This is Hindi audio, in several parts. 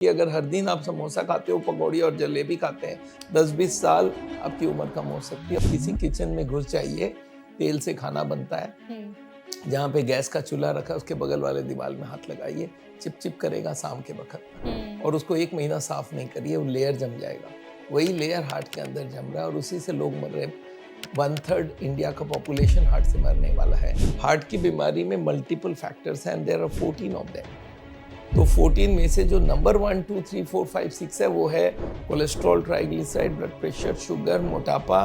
कि अगर हर दिन आप समोसा खाते हो, पकौड़ी और जलेबी खाते हैं, 10-20 साल आपकी उम्र कम हो सकती है। किसी किचन में घुस जाइए, तेल से खाना बनता है, जहाँ पे गैस का चूल्हा रखा है उसके बगल वाले दीवार में हाथ लगाइए, चिप करेगा शाम के वक्त और उसको 1 महीना साफ नहीं करिए, वो लेयर जम जाएगा। वही लेयर हार्ट के अंदर जम रहा है और उसी से लोग मर रहे हैं। 1/3 इंडिया का पॉपुलेशन हार्ट से मरने वाला है। हार्ट की बीमारी में मल्टीपल फैक्टर्स हैं and there are 14 of them. तो 14 में से जो नंबर 1, 2, 3, 4, 5, 6 है वो है cholesterol, triglyceride, blood pressure, sugar, मोटापा,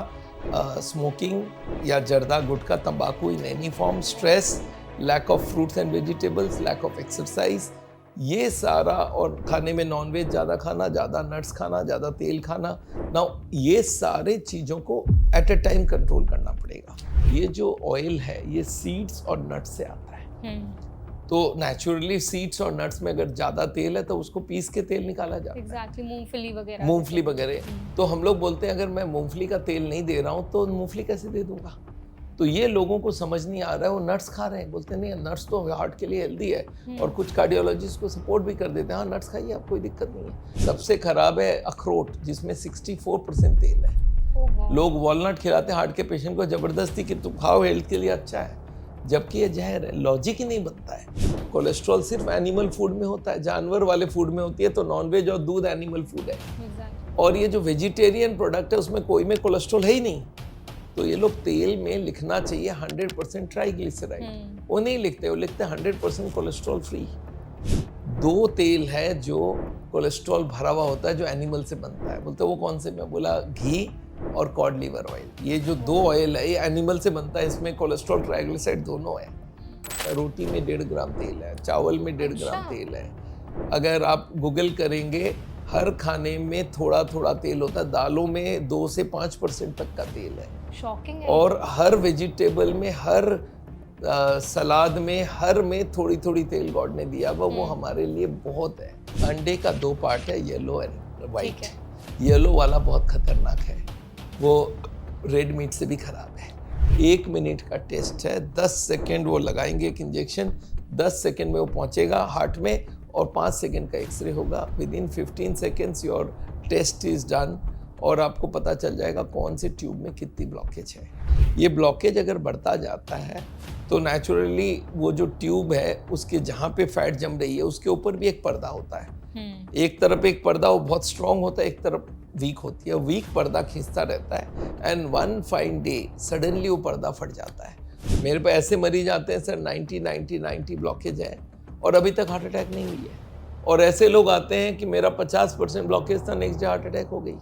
स्मोकिंग या जर्दा, गुटखा, तंबाकू in any form, stress, lack of fruits and vegetables, lack of exercise, ये सारा, और खाने में नॉनवेज ज़्यादा खाना, ज़्यादा नट्स खाना, ज़्यादा तेल खाना। नाउ ये सारे चीज़ों को एट अ टाइम कंट्रोल करना पड़ेगा। ये जो ऑयल है ये सीड्स और नट्स से आता है। तो नेचुरली सीड्स और नट्स में अगर ज़्यादा तेल है तो उसको पीस के तेल निकाला जाता है। एग्जैक्टली, मूंगफली वगैरह। तो हम लोग बोलते हैं अगर मैं मूंगफली का तेल नहीं दे रहा हूँ तो मूंगफली कैसे दे दूंगा? तो ये लोगों को समझ नहीं आ रहा है, वो नट्स खा रहे हैं, बोलते नहीं नट्स तो हार्ट के लिए हेल्दी है और कुछ कार्डियोलॉजिस्ट को सपोर्ट भी कर देते हैं, हाँ नट्स खाइए आप, कोई दिक्कत नहीं है। सबसे खराब है अखरोट, जिसमें 64% तेल है। लोग वॉलनट खिलाते हैं हार्ट के पेशेंट को जबरदस्ती कि तुम खाओ, हेल्थ के लिए अच्छा है, जबकि ये जहर है। लॉजिक ही नहीं बनता है। कोलेस्ट्रॉल सिर्फ एनिमल फूड में होता है, जानवर वाले फूड में होती है, तो नॉनवेज और दूध एनिमल फूड है। और ये जो वेजिटेरियन प्रोडक्ट है उसमें कोई में कोलेस्ट्रॉल है ही नहीं। तो ये लोग तेल में लिखना चाहिए 100% ट्राइग्लिसराइड, वो नहीं लिखते, वो लिखते 100% कोलेस्ट्रॉल फ्री। 2 तेल है जो कोलेस्ट्रॉल भरा हुआ होता है जो एनिमल से बनता है, बोलते वो कौन से? मैं बोला घी और कॉड लिवर ऑयल। ये जो 2 ऑयल है ये एनिमल से बनता है, इसमें कोलेस्ट्रॉल ट्राइग्लिसराइड दोनों है। रोटी में 1.5 ग्राम तेल है, चावल में 1.5 ग्राम तेल है। अगर आप गूगल करेंगे हर खाने में थोड़ा थोड़ा तेल होता है, दालों में 2 से 5% तक का तेल है। शॉकिंग है। और हर वेजिटेबल में, हर सलाद में, हर में थोड़ी थोड़ी तेल गॉड ने दिया वो हमारे लिए बहुत है। अंडे का 2 पार्ट है, येलो एंड वाइट। येलो वाला बहुत खतरनाक है, वो रेड मीट से भी खराब है। 1 मिनट का टेस्ट है, 10 सेकेंड वो लगाएंगे एक इंजेक्शन, 10 सेकेंड में वो पहुंचेगा हार्ट में और 5 सेकेंड का एक्सरे होगा। Within 15 seconds your test is done और आपको पता चल जाएगा कौन से ट्यूब में कितनी ब्लॉकेज है। ये ब्लॉकेज अगर बढ़ता जाता है तो नेचुरली वो जो ट्यूब है उसके जहाँ पे फैट जम रही है उसके ऊपर भी एक पर्दा होता है। एक तरफ एक पर्दा वो बहुत स्ट्रॉन्ग होता है, एक तरफ वीक होती है। वीक पर्दा खींचता रहता है and one fine day suddenly वो पर्दा फट जाता है। मेरे पे ऐसे मरीज आते हैं सर 90 ब्लॉकेज है और अभी तक हार्ट अटैक नहीं हुई है। और ऐसे लोग आते हैं कि मेरा 50% ब्लॉकेज था, नेक्स्ट डे हार्ट अटैक हो गई,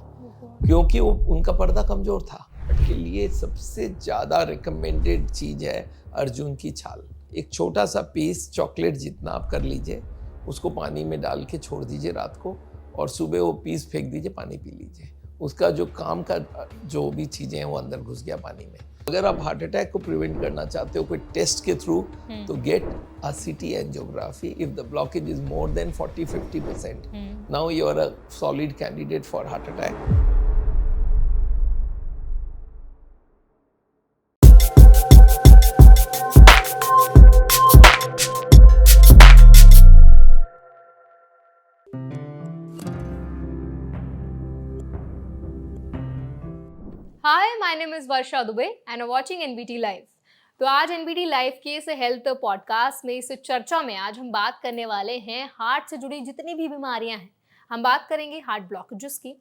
क्योंकि वो उनका पर्दा कमजोर था। के लिए सबसे ज़्यादा रिकमेंडेड चीज़ है अर्जुन की छाल। एक छोटा सा पीस चॉकलेट जितना आप कर लीजिए, उसको पानी में डाल के छोड़ दीजिए रात को और सुबह वो पीस फेंक दीजिए, पानी पी लीजिए। उसका जो काम का जो भी चीज़ें हैं वो अंदर घुस गया पानी में। अगर आप हार्ट अटैक को प्रिवेंट करना चाहते हो कोई टेस्ट के थ्रू, तो get a CT angiography if the blockage is more than 40-50%। Now you are a solid candidate for heart attack. Hi, my name is Varsha Dubey and I watching NBT live. तो आज एनबीटी लाइव के इस हेल्थ पॉडकास्ट में, इस चर्चा में आज हम बात करने वाले हैं हार्ट से जुड़ी जितनी भी बीमारियां हैं। हम बात करेंगे हार्ट ब्लॉकेजेस की।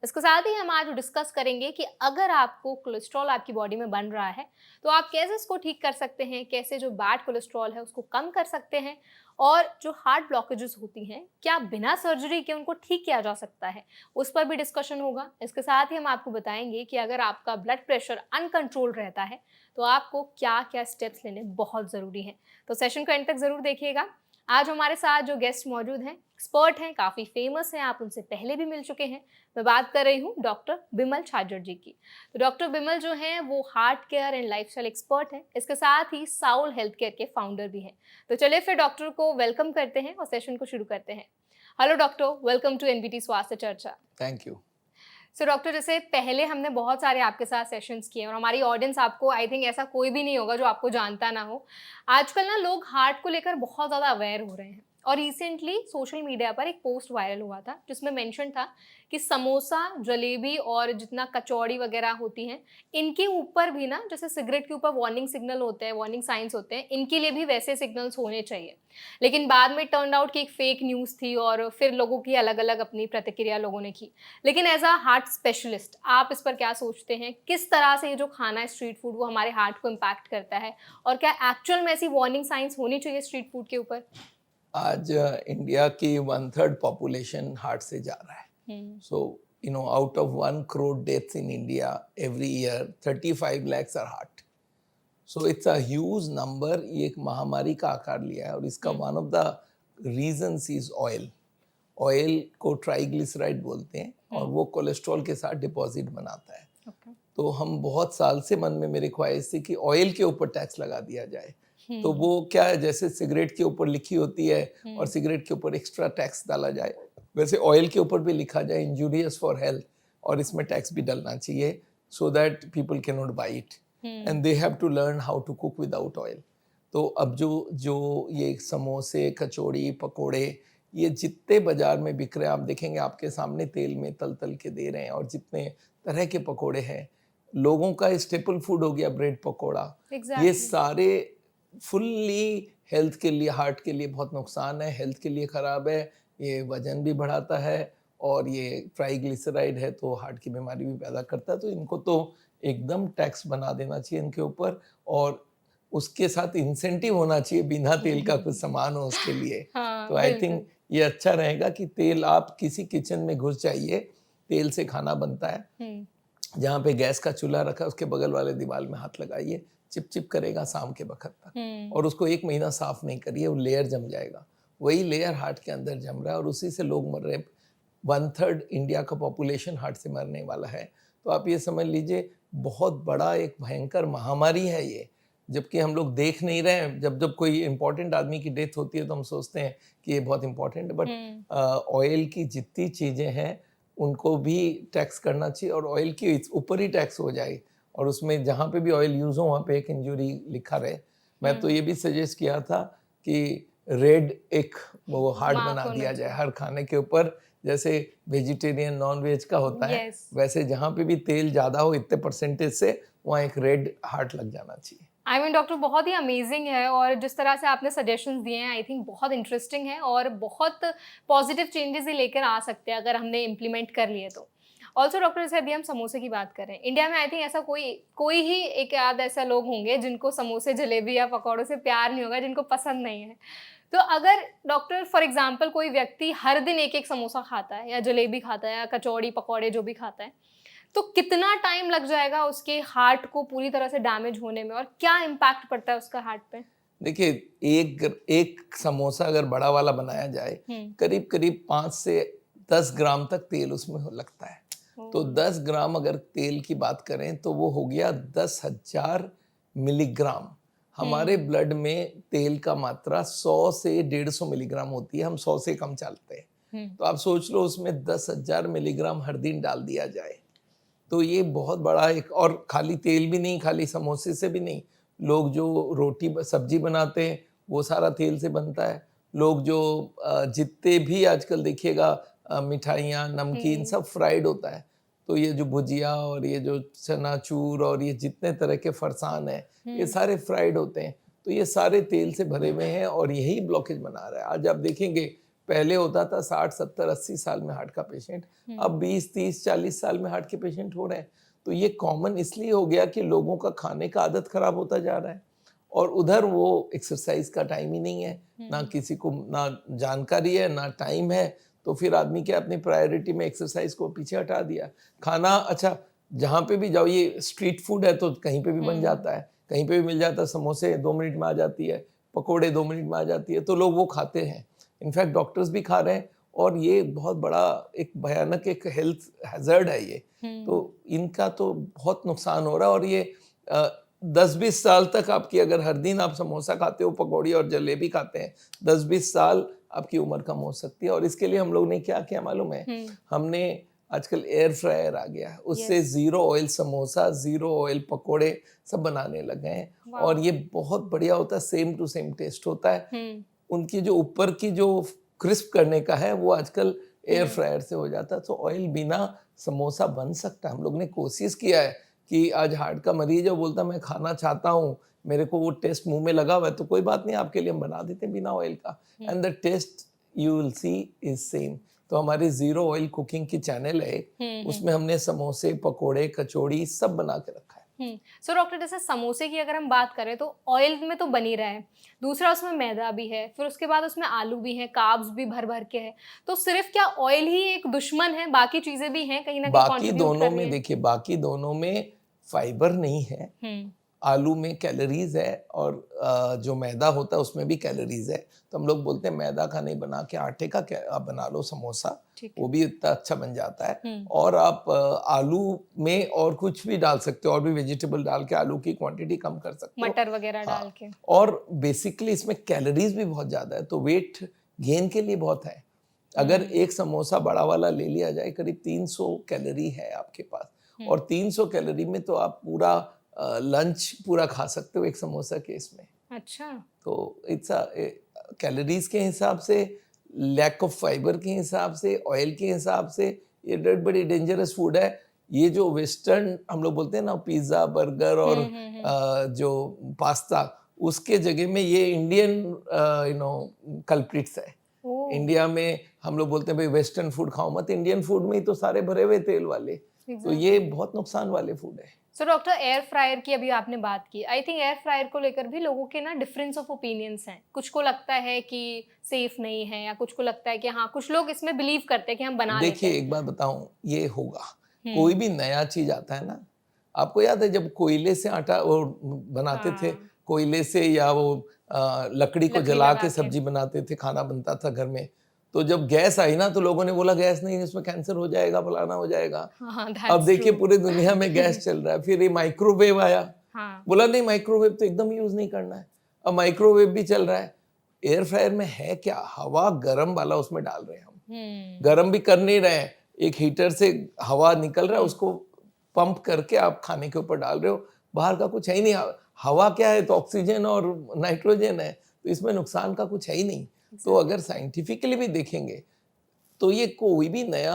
इसके साथ ही हम आज डिस्कस करेंगे कि अगर आपको कोलेस्ट्रॉल आपकी बॉडी में बन रहा है तो आप कैसे इसको ठीक कर सकते हैं, कैसे जो बैड कोलेस्ट्रॉल है उसको कम कर सकते हैं, और जो हार्ट ब्लॉकेजेस होती हैं क्या बिना सर्जरी के उनको ठीक किया जा सकता है, उस पर भी डिस्कशन होगा। इसके साथ ही हम आपको बताएंगे कि अगर आपका ब्लड प्रेशर अनकंट्रोल रहता है तो आपको क्या क्या स्टेप्स लेने बहुत ज़रूरी हैं। तो सेशन को एंड तक ज़रूर देखिएगा। आज हमारे साथ जो गेस्ट मौजूद हैं, एक्सपर्ट हैं, काफ़ी फेमस हैं, आप उनसे पहले भी मिल चुके हैं। मैं बात कर रही हूँ डॉक्टर बिमल छाजर जी की। तो डॉक्टर बिमल जो हैं वो heart care and lifestyle expert हैं, इसके साथ ही साउल हेल्थ केयर के फाउंडर भी हैं। तो चलिए फिर डॉक्टर को वेलकम करते हैं और सेशन को शुरू करते हैं। Hello doctor, welcome to NBT स्वास्थ्य चर्चा। Thank you. सो डॉक्टर, जैसे पहले हमने बहुत सारे आपके साथ सेशंस किए और हमारी ऑडियंस, आपको आई थिंक ऐसा कोई भी नहीं होगा जो आपको जानता ना हो। आजकल ना लोग हार्ट को लेकर बहुत ज़्यादा अवेयर हो रहे हैं। और रिसेंटली सोशल मीडिया पर एक पोस्ट वायरल हुआ था जिसमें मेंशन था कि समोसा, जलेबी और जितना कचौड़ी वगैरह होती हैं, इनके ऊपर भी ना, जैसे सिगरेट के ऊपर वार्निंग सिग्नल होते हैं, वार्निंग साइंस होते हैं, इनके लिए भी वैसे सिग्नल्स होने चाहिए। लेकिन बाद में टर्न आउट कि एक फेक न्यूज़ थी और फिर लोगों की अलग अलग अपनी प्रतिक्रिया लोगों ने की। लेकिन एज अ हार्ट स्पेशलिस्ट आप इस पर क्या सोचते हैं? किस तरह से ये जो खाना है स्ट्रीट फूड वो हमारे हार्ट को इम्पैक्ट करता है, और क्या एक्चुअल में ऐसी वार्निंग साइंस होनी चाहिए स्ट्रीट फूड के ऊपर? आज इंडिया की 1/3 पॉपुलेशन हार्ट से जा रहा है। So out of 1 crore deaths in India every year 35 lakhs are heart. So it's a huge number. ये एक महामारी का आकार लिया है और इसका one of the reasons is oil. Oil को ट्राइग्लिसराइड बोलते हैं और वो कोलेस्ट्रॉल के साथ डिपॉजिट बनाता है। तो हम बहुत साल से मन में मेरे ख्वाहिश थी कि ऑयल के ऊपर टैक्स लगा दिया जाए। तो वो क्या है, जैसे सिगरेट के ऊपर लिखी होती है और सिगरेट के ऊपर एक्स्ट्रा टैक्स डाला जाए, वैसे ऑयल के ऊपर भी लिखा जाए इंजूरियस फॉर हेल्थ, और इसमें टैक्स भी डलना चाहिए so that people can not buy it and they have to learn how to cook without oil. तो अब जो ये समोसे, कचौड़ी, पकोड़े, ये जितने बाजार में बिक रहे हैं, आप देखेंगे आपके सामने तेल में तल तल के दे रहे हैं, और जितने तरह के पकोड़े हैं, लोगों का स्टेपल फूड हो गया ब्रेड पकोड़ा। ये सारे फुल्ली हेल्थ के लिए, हार्ट के लिए बहुत नुकसान है, हेल्थ के लिए ख़राब है, ये वजन भी बढ़ाता है और ये ट्राइग्लिसराइड है तो हार्ट की बीमारी भी पैदा करता है। तो इनको तो एकदम टैक्स बना देना चाहिए इनके ऊपर, और उसके साथ इंसेंटिव होना चाहिए, बिना तेल का कुछ सामान हो उसके लिए। तो आई थिंक ये अच्छा रहेगा कि तेल, आप किसी किचन में घुस जाइए, तेल से खाना बनता है, जहाँ पे गैस का चूल्हा रखा है उसके बगल वाले दीवार में हाथ लगाइए, चिप चिप करेगा शाम के वक्त तक, और उसको 1 महीना साफ नहीं करिए, वो लेयर जम जाएगा। वही लेयर हार्ट के अंदर जम रहा है और उसी से लोग मर रहे हैं। 1/3 इंडिया का पॉपुलेशन हार्ट से मरने वाला है। तो आप ये समझ लीजिए बहुत बड़ा एक भयंकर महामारी है ये, जबकि हम लोग देख नहीं रहे हैं। जब जब कोई इंपॉर्टेंट आदमी की डेथ होती है तो हम सोचते हैं कि ये बहुत इंपॉर्टेंट है, बट ऑयल की जितनी चीज़ें हैं उनको भी टैक्स करना चाहिए, और ऑयल के ऊपर ही टैक्स हो जाए, और उसमें जहाँ पे भी ऑयल यूज़ हो वहाँ पे एक इंजरी लिखा रहे। मैं तो ये भी सजेस्ट किया था कि रेड एक वो हार्ट बना दिया जाए हर खाने के ऊपर, जैसे वेजिटेरियन नॉन वेज का होता है, वैसे जहाँ पे भी तेल ज़्यादा हो इतने परसेंटेज से, वहाँ एक रेड हार्ट लग जाना चाहिए। आई मीन डॉक्टर, बहुत ही अमेजिंग है, और जिस तरह से आपने सजेशंस दिए हैं आई थिंक बहुत इंटरेस्टिंग है और बहुत पॉजिटिव चेंजेस ही लेकर आ सकते हैं अगर हमने इम्प्लीमेंट कर लिए तो। ऑल्सो डॉक्टर, जैसे अभी हम समोसे की बात करें, इंडिया में आई थिंक ऐसा कोई ही एक आध ऐसा लोग होंगे जिनको समोसे, जलेबी या पकौड़ों से प्यार नहीं होगा, जिनको पसंद नहीं है। तो अगर डॉक्टर फॉर एग्जाम्पल कोई व्यक्ति हर दिन एक एक समोसा खाता है या जलेबी खाता है या कचौड़ी पकौड़े जो भी खाता है, तो कितना टाइम लग जाएगा उसके हार्ट को पूरी तरह से डैमेज होने में, और क्या इम्पैक्ट पड़ता है उसका हार्ट पे? देखिए, एक समोसा अगर बड़ा वाला बनाया जाए, करीब करीब 5 से 10 ग्राम तक तेल उसमें लगता है। तो 10 ग्राम अगर तेल की बात करें तो वो हो गया 10,000 मिलीग्राम। हमारे ब्लड में तेल का मात्रा 100 से 150 मिलीग्राम होती है, हम 100 से कम चलते हैं। तो आप सोच लो उसमें 10,000 मिलीग्राम हर दिन डाल दिया जाए, तो ये बहुत बड़ा एक, और खाली तेल भी नहीं, खाली समोसे से भी नहीं, लोग जो रोटी सब्जी बनाते हैं वो सारा तेल से बनता है। लोग जो जितने भी आजकल देखिएगा मिठाइयाँ, नमकीन, सब फ्राइड होता है। तो ये जो भुजिया और ये जो चनाचूर और ये जितने तरह के फरसान हैं, ये सारे फ्राइड होते हैं। तो ये सारे तेल से भरे हुए हैं और यही ब्लॉकेज बना रहा है। आज आप देखेंगे पहले होता था 60, 70, 80 साल में हार्ट का पेशेंट, अब 20, 30, 40 साल में हार्ट के पेशेंट हो रहे हैं। तो ये कॉमन इसलिए हो गया कि लोगों का खाने का आदत खराब होता जा रहा है, और उधर वो एक्सरसाइज का टाइम ही नहीं है, ना किसी को ना जानकारी है ना टाइम है। तो फिर आदमी क्या अपनी प्रायोरिटी में एक्सरसाइज को पीछे हटा दिया। खाना, अच्छा जहाँ पे भी जाओ, ये स्ट्रीट फूड है तो कहीं पे भी बन जाता है, कहीं पे भी मिल जाता है। समोसे 2 मिनट में आ जाती है, पकोड़े 2 मिनट में आ जाती है, तो लोग वो खाते हैं। इनफैक्ट डॉक्टर्स भी खा रहे हैं, और ये बहुत बड़ा एक भयानक एक हेल्थ हैजर्ड है ये। तो इनका तो बहुत नुकसान हो रहा है, और ये 10-20 साल तक आपकी, अगर हर दिन आप समोसा खाते हो, पकौड़ी और जलेबी खाते हैं, 10-20 साल आपकी उम्र कम हो सकती है। और इसके लिए हम लोग ने क्या किया मालूम है, हमने आजकल एयर फ्रायर आ गया है, उससे 0 ऑयल समोसा, 0 ऑयल पकोड़े सब बनाने लगे हैं, और ये बहुत बढ़िया होता है, सेम टू सेम टेस्ट होता है। उनकी जो ऊपर की जो क्रिस्प करने का है वो आजकल एयर फ्रायर से हो जाता है। तो ऑयल बिना समोसा बन सकता है। हम लोग ने कोशिश किया है कि आज हार्ट का मरीज है, बोलता मैं खाना चाहता हूँ, मेरे को वो टेस्ट मुंह में लगा हुआ है, तो कोई बात नहीं, आपके लिए हम बना देते हैं बिना ऑयल का, and the taste you will see is same. तो हमारी जीरो ऑयल कुकिंग की चैनल है, उसमें हमने समोसे, पकोड़े, कचौड़ी सब बना के रखा है। सो डॉक्टर, जैसे समोसे की अगर हम बात करें तो ऑयल में तो बन ही रहा है, दूसरा उसमें मैदा भी है, फिर उसके बाद उसमें आलू भी है, कार्ब्स भी भर भर के है, तो सिर्फ क्या ऑयल ही एक दुश्मन है, बाकी चीजें भी हैं कहीं ना कहीं बाकी कंट्रीब्यूट दोनों कर रही में हैं? देखिए, बाकी दोनों में फाइबर नहीं है। आलू में कैलोरीज है और जो मैदा होता है उसमें भी कैलोरीज है। तो हम लोग बोलते हैं मैदा का नहीं, बना के आटे का आप बना लो समोसा, वो भी इतना अच्छा बन जाता है। और आप आलू में और कुछ भी डाल सकते हो, और भी वेजिटेबल डाल के आलू की क्वांटिटी कम कर सकते हो, मटर वगैरह डाल के। और बेसिकली इसमें कैलोरीज भी बहुत ज़्यादा है, तो वेट गेन के लिए बहुत है। अगर एक समोसा बड़ा वाला ले लिया जाए, करीब 300 कैलोरी है आपके पास, और 300 कैलोरी में तो आप पूरा लंच पूरा खा सकते हो एक समोसा के इसमें। अच्छा। तो इट्स कैलोरीज के हिसाब से, लैक ऑफ फाइबर के हिसाब से, ऑयल के हिसाब से ये बड़ी डेंजरस फूड है। ये जो वेस्टर्न हम लोग बोलते हैं ना, पिज्ज़ा, बर्गर और जो पास्ता, उसके जगह में ये इंडियन कल्प्रिट्स है। इंडिया में हम लोग बोलते हैं भाई वेस्टर्न फूड खाओ मत, इंडियन फूड में ही तो सारे भरे हुए तेल वाले। तो ये बहुत नुकसान वाले फूड है। सो डॉक्टर, एयर फ्रायर की अभी आपने बात की, आई थिंक एयर फ्रायर को लेकर भी लोगों के ना डिफरेंस ऑफ ओपिनियंस हैं। कुछ को लगता है कि सेफ नहीं है, या कुछ को लगता है कि हाँ, कुछ लोग इसमें बिलीव करते हैं कि हम बना लेते हैं। देखिए, एक बात बताऊं, ये होगा, कोई भी नया चीज आता है ना, आपको याद है जब कोयले से आटा वो बनाते थे, कोयले से, या वो लकड़ी को जला के सब्जी बनाते थे, खाना बनता था घर में, तो जब गैस आई ना तो लोगों ने बोला गैस नहीं, इसमें कैंसर हो जाएगा, फलाना हो जाएगा। अब देखिए पूरे दुनिया में गैस चल रहा है। फिर ये माइक्रोवेव आया, बोला नहीं माइक्रोवेव तो एकदम यूज नहीं करना है, अब माइक्रोवेव भी चल रहा है। एयर फ्रायर में है क्या, हवा गर्म वाला उसमें डाल रहे हैं हम, गर्म भी कर नहीं रहे हैं, एक हीटर से हवा निकल रहा है, उसको पंप करके आप खाने के ऊपर डाल रहे हो, बाहर का कुछ है ही नहीं। हवा क्या है, तो ऑक्सीजन और नाइट्रोजन है, तो इसमें नुकसान का कुछ है ही नहीं। तो अगर साइंटिफिकली भी देखेंगे तो ये कोई भी नया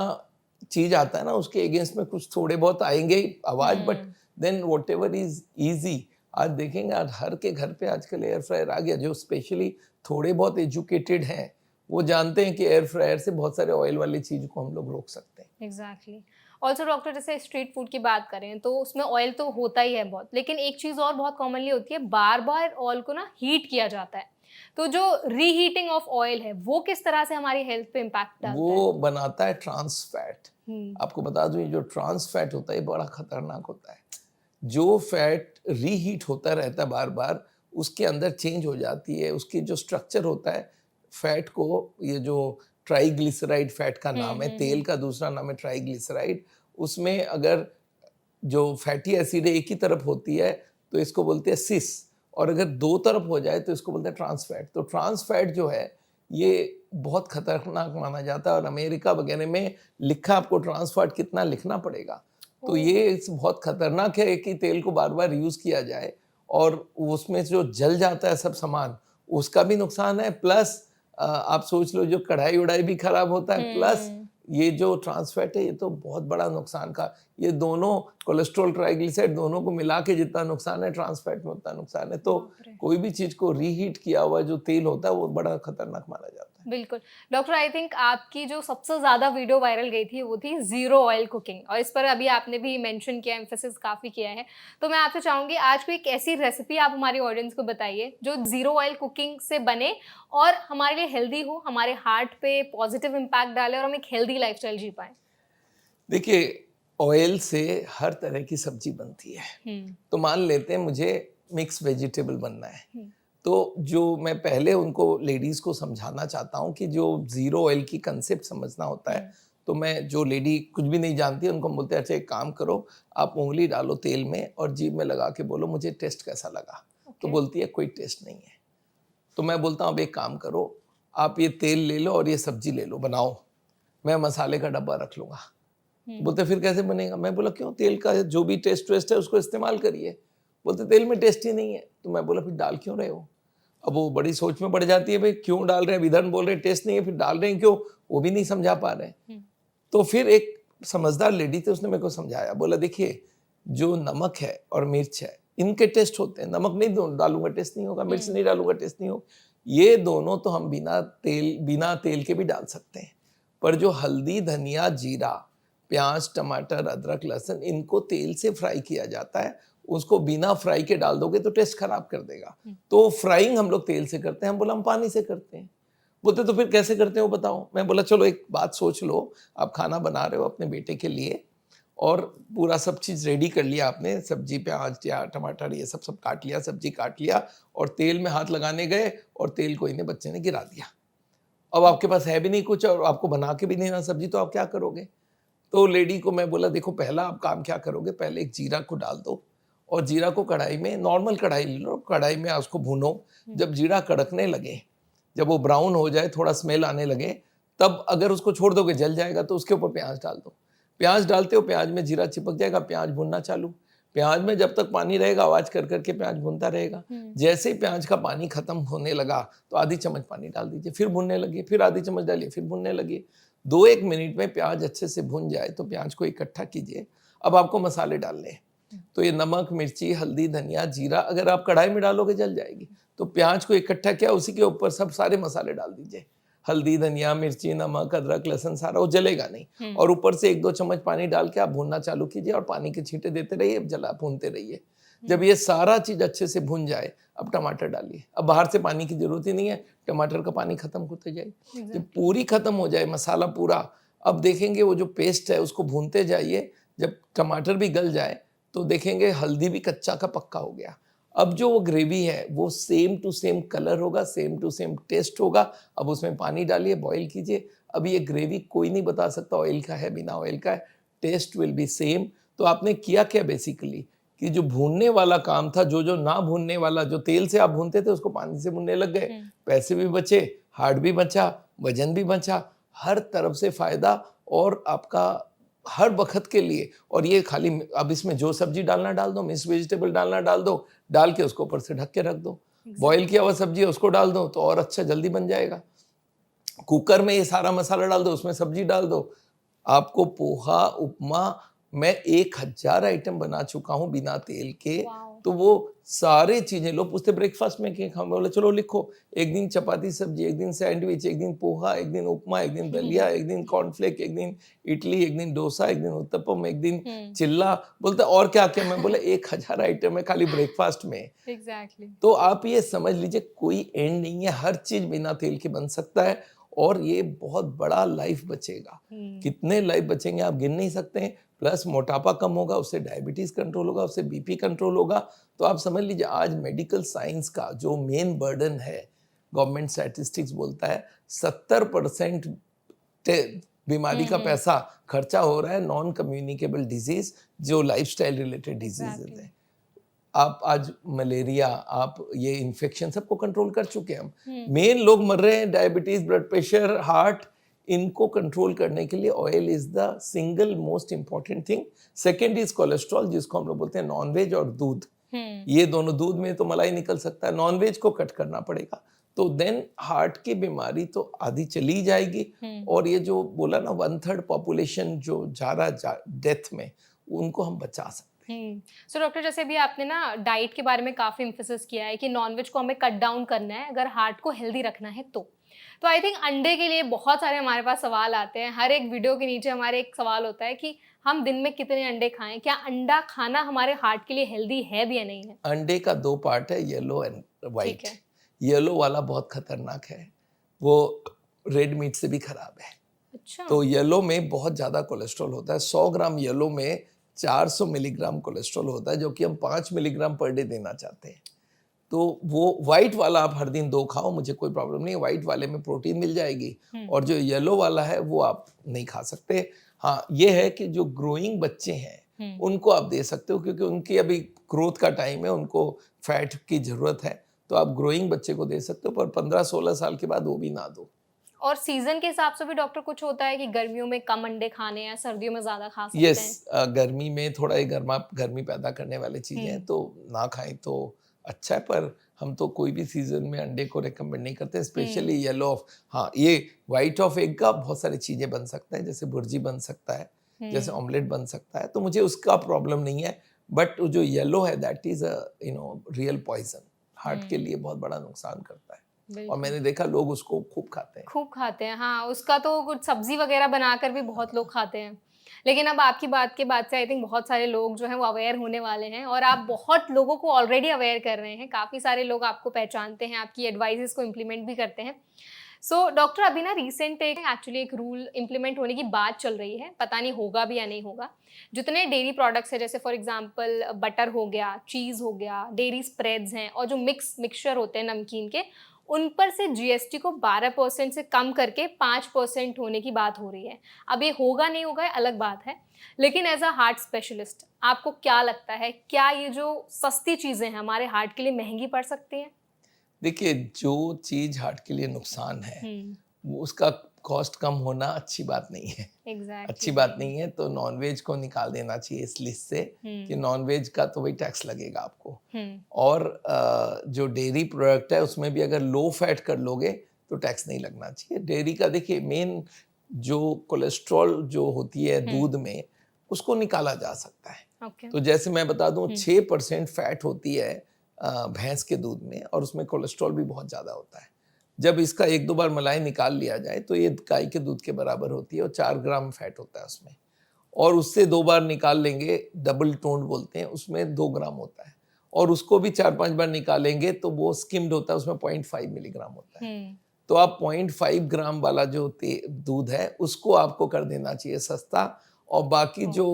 चीज आता है ना, उसके अगेंस्ट में कुछ थोड़े बहुत आएंगे आवाज, but then whatever is easy. आज देखेंगे, आज हर के घर पे आजकल एयर फ्रायर आ गया। जो स्पेशली थोड़े बहुत एजुकेटेड हैं वो जानते हैं कि एयर फ्रायर से बहुत सारे ऑयल वाली चीज को हम लोग रोक सकते हैं। एग्जैक्टली। ऑल्सो डॉक्टर, जैसे स्ट्रीट फूड की बात करें तो उसमें ऑयल तो होता ही है बहुत, लेकिन एक चीज़ और बहुत कॉमनली होती है, बार बार ऑयल को ना हीट किया जाता है। तो जो रीहीटिंग ऑफ ऑयल है वो किस तरह से हमारी हेल्थ पे इम्पैक्ट डालता है? वो बनाता है ट्रांस फैट। आपको बता दूं, ये जो ट्रांस फैट होता है ये बड़ा खतरनाक होता है। जो फैट रीहीट होता रहता है बार बार, उसके अंदर चेंज हो जाती है, उसकी जो स्ट्रक्चर होता है फैट को, ये जो ट्राइग्लिसराइड फैट का नाम है, तेल का दूसरा नाम है ट्राइग्लिसराइड। उसमें अगर जो फैटी एसिड एक ही तरफ होती है तो इसको बोलते हैं सिस, और अगर दो तरफ हो जाए तो इसको बोलते हैं ट्रांस फैट। तो ट्रांस फैट जो है ये बहुत खतरनाक माना जाता है, और अमेरिका वगैरह में लिखा, आपको ट्रांस फैट कितना लिखना पड़ेगा। तो ये बहुत खतरनाक है कि तेल को बार बार यूज किया जाए, और उसमें जो जल जाता है सब सामान, उसका भी नुकसान है। प्लस आप सोच लो, जो कढ़ाई उड़ाई भी खराब होता है, प्लस ये जो ट्रांस फैट है ये तो बहुत बड़ा नुकसान का, ये दोनों कोलेस्ट्रॉल, ट्राइग्लिसराइड दोनों को मिला के जितना नुकसान है ट्रांस फैट में उतना नुकसान है। तो कोई भी चीज को रीहीट किया हुआ जो तेल होता है वो बड़ा खतरनाक माना जाता है। बिल्कुल डॉक्टर, आई थिंक आपकी जो सबसे ज्यादा वीडियो वायरल गई थी वो थी जीरो ऑयल कुकिंग, और इस पर अभी आपने भी मेंशन किया, एम्फेसिस काफी किया है। तो मैं आपसे चाहूंगी आज कोई एक ऐसी रेसिपी आप हमारी ऑडियंस को बताइए जो जीरो ऑयल कुकिंग से बने और हमारे लिए हेल्दी हो, हमारे हार्ट पे पॉजिटिव इम्पैक्ट डाले और हम एक हेल्दी लाइफस्टाइल जी पाए। देखिए, ऑयल से हर तरह की सब्जी बनती है। तो मान लेते हैं मुझे मिक्स वेजिटेबल बनना है, तो जो मैं पहले उनको लेडीज को समझाना चाहता हूँ कि जो जीरो ऑयल की कंसेप्ट समझना होता है। तो मैं, जो लेडी कुछ भी नहीं जानती है, उनको बोलते हैं अच्छा एक काम करो, आप उंगली डालो तेल में और जीभ में लगा के बोलो मुझे टेस्ट कैसा लगा। तो बोलती है कोई टेस्ट नहीं है। तो मैं बोलता हूँ अब एक काम करो, आप ये तेल ले लो और ये सब्जी ले लो, बनाओ, मैं मसाले का डब्बा रख लूँगा। बोलते फिर कैसे बनेगा? मैं बोला क्यों, तेल का जो भी टेस्ट वेस्ट है उसको इस्तेमाल करिए। बोलते तेल में टेस्ट ही नहीं है। तो मैं बोला फिर डाल क्यों रहे हो? अब वो बड़ी सोच में पड़ जाती है, भाई क्यों डाल रहे हैं, विधन बोल रहे हैं टेस्ट नहीं है, फिर डाल रहे हैं क्यों, वो भी नहीं समझा पा रहे हैं। तो फिर एक समझदार लेडी थी, उसने मेरे को समझाया, बोला देखिए जो नमक है और मिर्च है इनके टेस्ट होते हैं, नमक नहीं डालूंगा टेस्ट नहीं होगा, मिर्च नहीं डालूंगा टेस्ट नहीं होगा, ये दोनों तो हम बिना तेल के भी डाल सकते हैं, पर जो हल्दी धनिया जीरा प्याज टमाटर अदरक लहसुन इनको तेल से फ्राई किया जाता है, उसको बिना फ्राई के डाल दोगे तो टेस्ट खराब कर देगा। तो फ्राइंग हम लोग तेल से करते हैं, हम बोला हम पानी से करते हैं। बोलते तो फिर कैसे करते हो बताओ। मैं बोला चलो एक बात सोच लो, आप खाना बना रहे हो अपने बेटे के लिए और पूरा सब चीज़ रेडी कर लिया आपने, सब्जी प्याज या टमाटर ये सब काट लिया, सब्जी काट लिया और तेल में हाथ लगाने गए और तेल को इन्हें बच्चे ने गिरा दिया। अब आपके पास है भी नहीं कुछ और आपको बना के भी नहीं ना सब्जी, तो आप क्या करोगे। तो लेडी को मैं बोला देखो पहला आप काम क्या करोगे, पहले एक जीरा को डाल दो और जीरा को कढ़ाई में, नॉर्मल कढ़ाई ले लो, कढ़ाई में उसको भूनो, जब जीरा कड़कने लगे, जब वो ब्राउन हो जाए, थोड़ा स्मेल आने लगे, तब अगर उसको छोड़ दोगे जल जाएगा, तो उसके ऊपर प्याज डाल दो। प्याज डालते हो प्याज में जीरा चिपक जाएगा, प्याज भुनना चालू, प्याज में जब तक पानी रहेगा आवाज कर करके प्याज भुनता रहेगा। जैसे ही प्याज का पानी खत्म होने लगा तो आधी चम्मच पानी डाल दीजिए, फिर भुनने लगिए, फिर आधी चम्मच डालिए, फिर भुनने लगिए। 2-1 मिनट में प्याज अच्छे से भुन जाए तो प्याज को इकट्ठा कीजिए। अब आपको मसाले डालने हैं, तो ये नमक मिर्ची हल्दी धनिया जीरा अगर आप कढ़ाई में डालोगे जल जाएगी, तो प्याज को इकट्ठा किया, उसी के ऊपर सब सारे मसाले डाल दीजिए, हल्दी धनिया मिर्ची नमक अदरक लहसुन सारा, वो जलेगा नहीं। और ऊपर से 1-2 चम्मच पानी डाल के आप भूनना चालू कीजिए और पानी के छींटे देते रहिए, जला भूनते रहिए। जब ये सारा चीज अच्छे से भुन जाए, अब टमाटर डालिए। अब बाहर से पानी की जरूरत ही नहीं है, टमाटर का पानी खत्म होते जाए। जब पूरी खत्म हो जाए मसाला पूरा, अब देखेंगे वो जो पेस्ट है उसको भूनते जाइए। जब टमाटर भी गल जाए तो देखेंगे हल्दी भी कच्चा का पक्का हो गया। अब जो वो ग्रेवी है वो सेम टू सेम कलर होगा, सेम टू सेम टेस्ट होगा। अब उसमें पानी डालिए, बॉईल कीजिए। अब ये ग्रेवी कोई नहीं बता सकता ऑयल का है बिना ऑयल का है, टेस्ट विल बी सेम। तो आपने किया क्या बेसिकली कि जो भूनने वाला काम था, जो ना भूनने वाला, जो तेल से आप भूनते थे उसको पानी से भूनने लग गए, पैसे भी बचे, हार्ट भी बचा, वजन भी बचा, हर तरफ से फायदा और आपका हर वक्त के लिए। और ये खाली अब इसमें जो सब्जी डालना डाल दो, मिक्स वेजिटेबल डालना डाल दो, डाल के उसको ऊपर से ढक के रख दो। बॉईल किया हुआ सब्जी है उसको डाल दो तो और अच्छा जल्दी बन जाएगा। कुकर में ये सारा मसाला डाल दो, उसमें सब्जी डाल दो, आपको पोहा उपमा, मैं 1000 आइटम बना चुका हूँ बिना तेल के। तो वो सारे चीजें लोग पूछते ब्रेकफास्ट में क्या खाऊं, बोले चलो लिखो, एक दिन चपाती सब्जी, एक दिन सैंडविच, एक दिन पोहा, एक दिन उपमा, एक दिन दलिया, एक दिन कॉर्नफ्लेक, एक दिन इडली, एक दिन डोसा, एक दिन उत्तपम, एक दिन चिल्ला। बोलते और क्या क्या, मैं बोला 1000 आइटम है खाली ब्रेकफास्ट में। एग्जैक्टली। तो आप ये समझ लीजिए कोई एंड नहीं है, हर चीज बिना तेल के बन सकता है और ये बहुत बड़ा लाइफ बचेगा। कितने लाइफ बचेंगे आप गिन नहीं सकते हैं। प्लस मोटापा कम होगा, उससे डायबिटीज कंट्रोल होगा, उससे बीपी कंट्रोल होगा। तो आप समझ लीजिए आज मेडिकल साइंस का जो मेन बर्डन है, गवर्नमेंट स्टैटिस्टिक्स बोलता है 70% बीमारी का पैसा खर्चा हो रहा है नॉन कम्युनिकेबल डिजीज, जो लाइफस्टाइल रिलेटेड डिजीज है। आप आज मलेरिया, आप ये इन्फेक्शन सबको कंट्रोल कर चुके हैं हम। मेन लोग मर रहे हैं डायबिटीज, ब्लड प्रेशर, हार्ट, इनको कंट्रोल करने के लिए oil is the single most important thing. Second is cholesterol, जिसको हम लोग बोलते हैं नॉनवेज और दूध। ये दोनों, दूध में तो मलाई निकल सकता है, नॉनवेज को कट करना पड़ेगा। तो देन हार्ट की बीमारी तो आधी चली जाएगी। और ये जो बोला ना 1/3 पॉपुलेशन जो जा रहा डेथ में, उनको हम बचा सकते हैं। सो डॉक्टर, जैसे भी आपने ना डाइट के बारे में काफी एम्फेसिस किया है कि नॉनवेज को हमें कट डाउन करना है अगर हार्ट को हेल्दी रखना है तो आई थिंक अंडे के लिए बहुत सारे हमारे पास सवाल आते हैं। हर एक वीडियो के नीचे हमारे एक सवाल होता है कि हम दिन में कितने अंडे खाएं, क्या अंडा खाना हमारे हार्ट के लिए हेल्दी है भी या नहीं है। अंडे का 2 पार्ट है, येलो एंड व्हाइट। येलो वाला बहुत खतरनाक है, वो रेड मीट से भी खराब है। अच्छा। तो येलो में बहुत ज्यादा कोलेस्ट्रॉल होता है। 100 ग्राम येलो में 400 मिलीग्राम कोलेस्ट्रॉल होता है, जो कि हम 5 मिलीग्राम पर डे देना चाहते हैं। तो वो व्हाइट वाला आप हर दिन 2 खाओ, मुझे कोई प्रॉब्लम नहीं है, व्हाइट वाले में प्रोटीन मिल जाएगी। और जो येलो वाला है वो आप नहीं खा सकते। हाँ, ये है कि जो ग्रोइंग बच्चे हैं उनको आप दे सकते हो, क्योंकि उनकी अभी ग्रोथ का टाइम है, उनको फैट की जरूरत है, तो आप ग्रोइंग बच्चे को दे सकते हो, पर 15-16 साल के बाद वो भी ना दो। और सीजन के हिसाब से भी डॉक्टर कुछ होता है कि गर्मियों में कम अंडे खाने हैं, सर्दियों में ज्यादा खा सकते हैं? यस, गर्मी में थोड़ा गर्मी पैदा करने वाली चीजें हैं तो ना खाएं तो अच्छा है, पर हम तो कोई भी सीजन में अंडे को रेकमेंड नहीं करते, स्पेशली येलो ऑफ। हाँ, ये वाइट ऑफ एग का बहुत सारी चीजें बन सकता है, जैसे भुर्जी बन सकता है, जैसे ऑमलेट बन सकता है, तो मुझे उसका प्रॉब्लम नहीं है। बट जो येलो है that is real poison, heart के लिए बहुत बड़ा नुकसान करता है। और मैंने देखा लोग उसको खूब खाते हैं। हाँ, उसका तो कुछ सब्जी वगैरह बनाकर भी बहुत लोग खाते हैं। लेकिन अब आपकी बात के बाद से आई थिंक बहुत सारे लोग जो हैं वो अवेयर होने वाले हैं, और आप बहुत लोगों को ऑलरेडी अवेयर कर रहे हैं। काफ़ी सारे लोग आपको पहचानते हैं, आपकी एडवाइसेस को इम्प्लीमेंट भी करते हैं। सो डॉक्टर, अभी ना रिसेंट एक रूल इम्प्लीमेंट होने की बात चल रही है, पता नहीं होगा भी या नहीं होगा। जितने डेयरी प्रोडक्ट्स हैं, जैसे फॉर एग्जांपल बटर हो गया, चीज़ हो गया, डेयरी स्प्रेड्स हैं, और जो मिक्सचर होते हैं नमकीन के, उन पर से जीएसटी को 12% से कम करके 5% होने की बात हो रही है। अब ये होगा नहीं होगा अलग बात है, लेकिन एज अ हार्ट स्पेशलिस्ट आपको क्या लगता है, क्या ये जो सस्ती चीज़ें हैं हमारे हार्ट के लिए महंगी पड़ सकती हैं? देखिए, जो चीज हार्ट के लिए नुकसान है वो उसका कॉस्ट कम होना अच्छी बात नहीं है। अच्छी बात नहीं है, तो नॉनवेज को निकाल देना चाहिए इस लिस्ट से कि नॉनवेज का तो वही टैक्स लगेगा आपको। और जो डेयरी प्रोडक्ट है उसमें भी अगर लो फैट कर लोगे तो टैक्स नहीं लगना चाहिए। डेयरी का देखिए, मेन जो कोलेस्ट्रॉल जो होती है दूध में, उसको निकाला जा सकता है। तो जैसे मैं बता दूं, 6% फैट होती है भैंस के दूध में, और उसमें कोलेस्ट्रॉल भी बहुत ज़्यादा होता है। जब इसका 1-2 बार मलाई निकाल लिया जाए तो ये गाय के दूध के बराबर होती है, और 4 ग्राम फैट होता है उसमें। और उससे 2 बार निकाल लेंगे, डबल टोन्ड बोलते हैं, उसमें 2 ग्राम होता है। और उसको भी 4-5 बार निकालेंगे तो वो स्किम्ड होता है, उसमें 0.5 मिलीग्राम होता है। तो आप 0.5 ग्राम वाला जो दूध है उसको आपको कर देना चाहिए सस्ता। और बाकी जो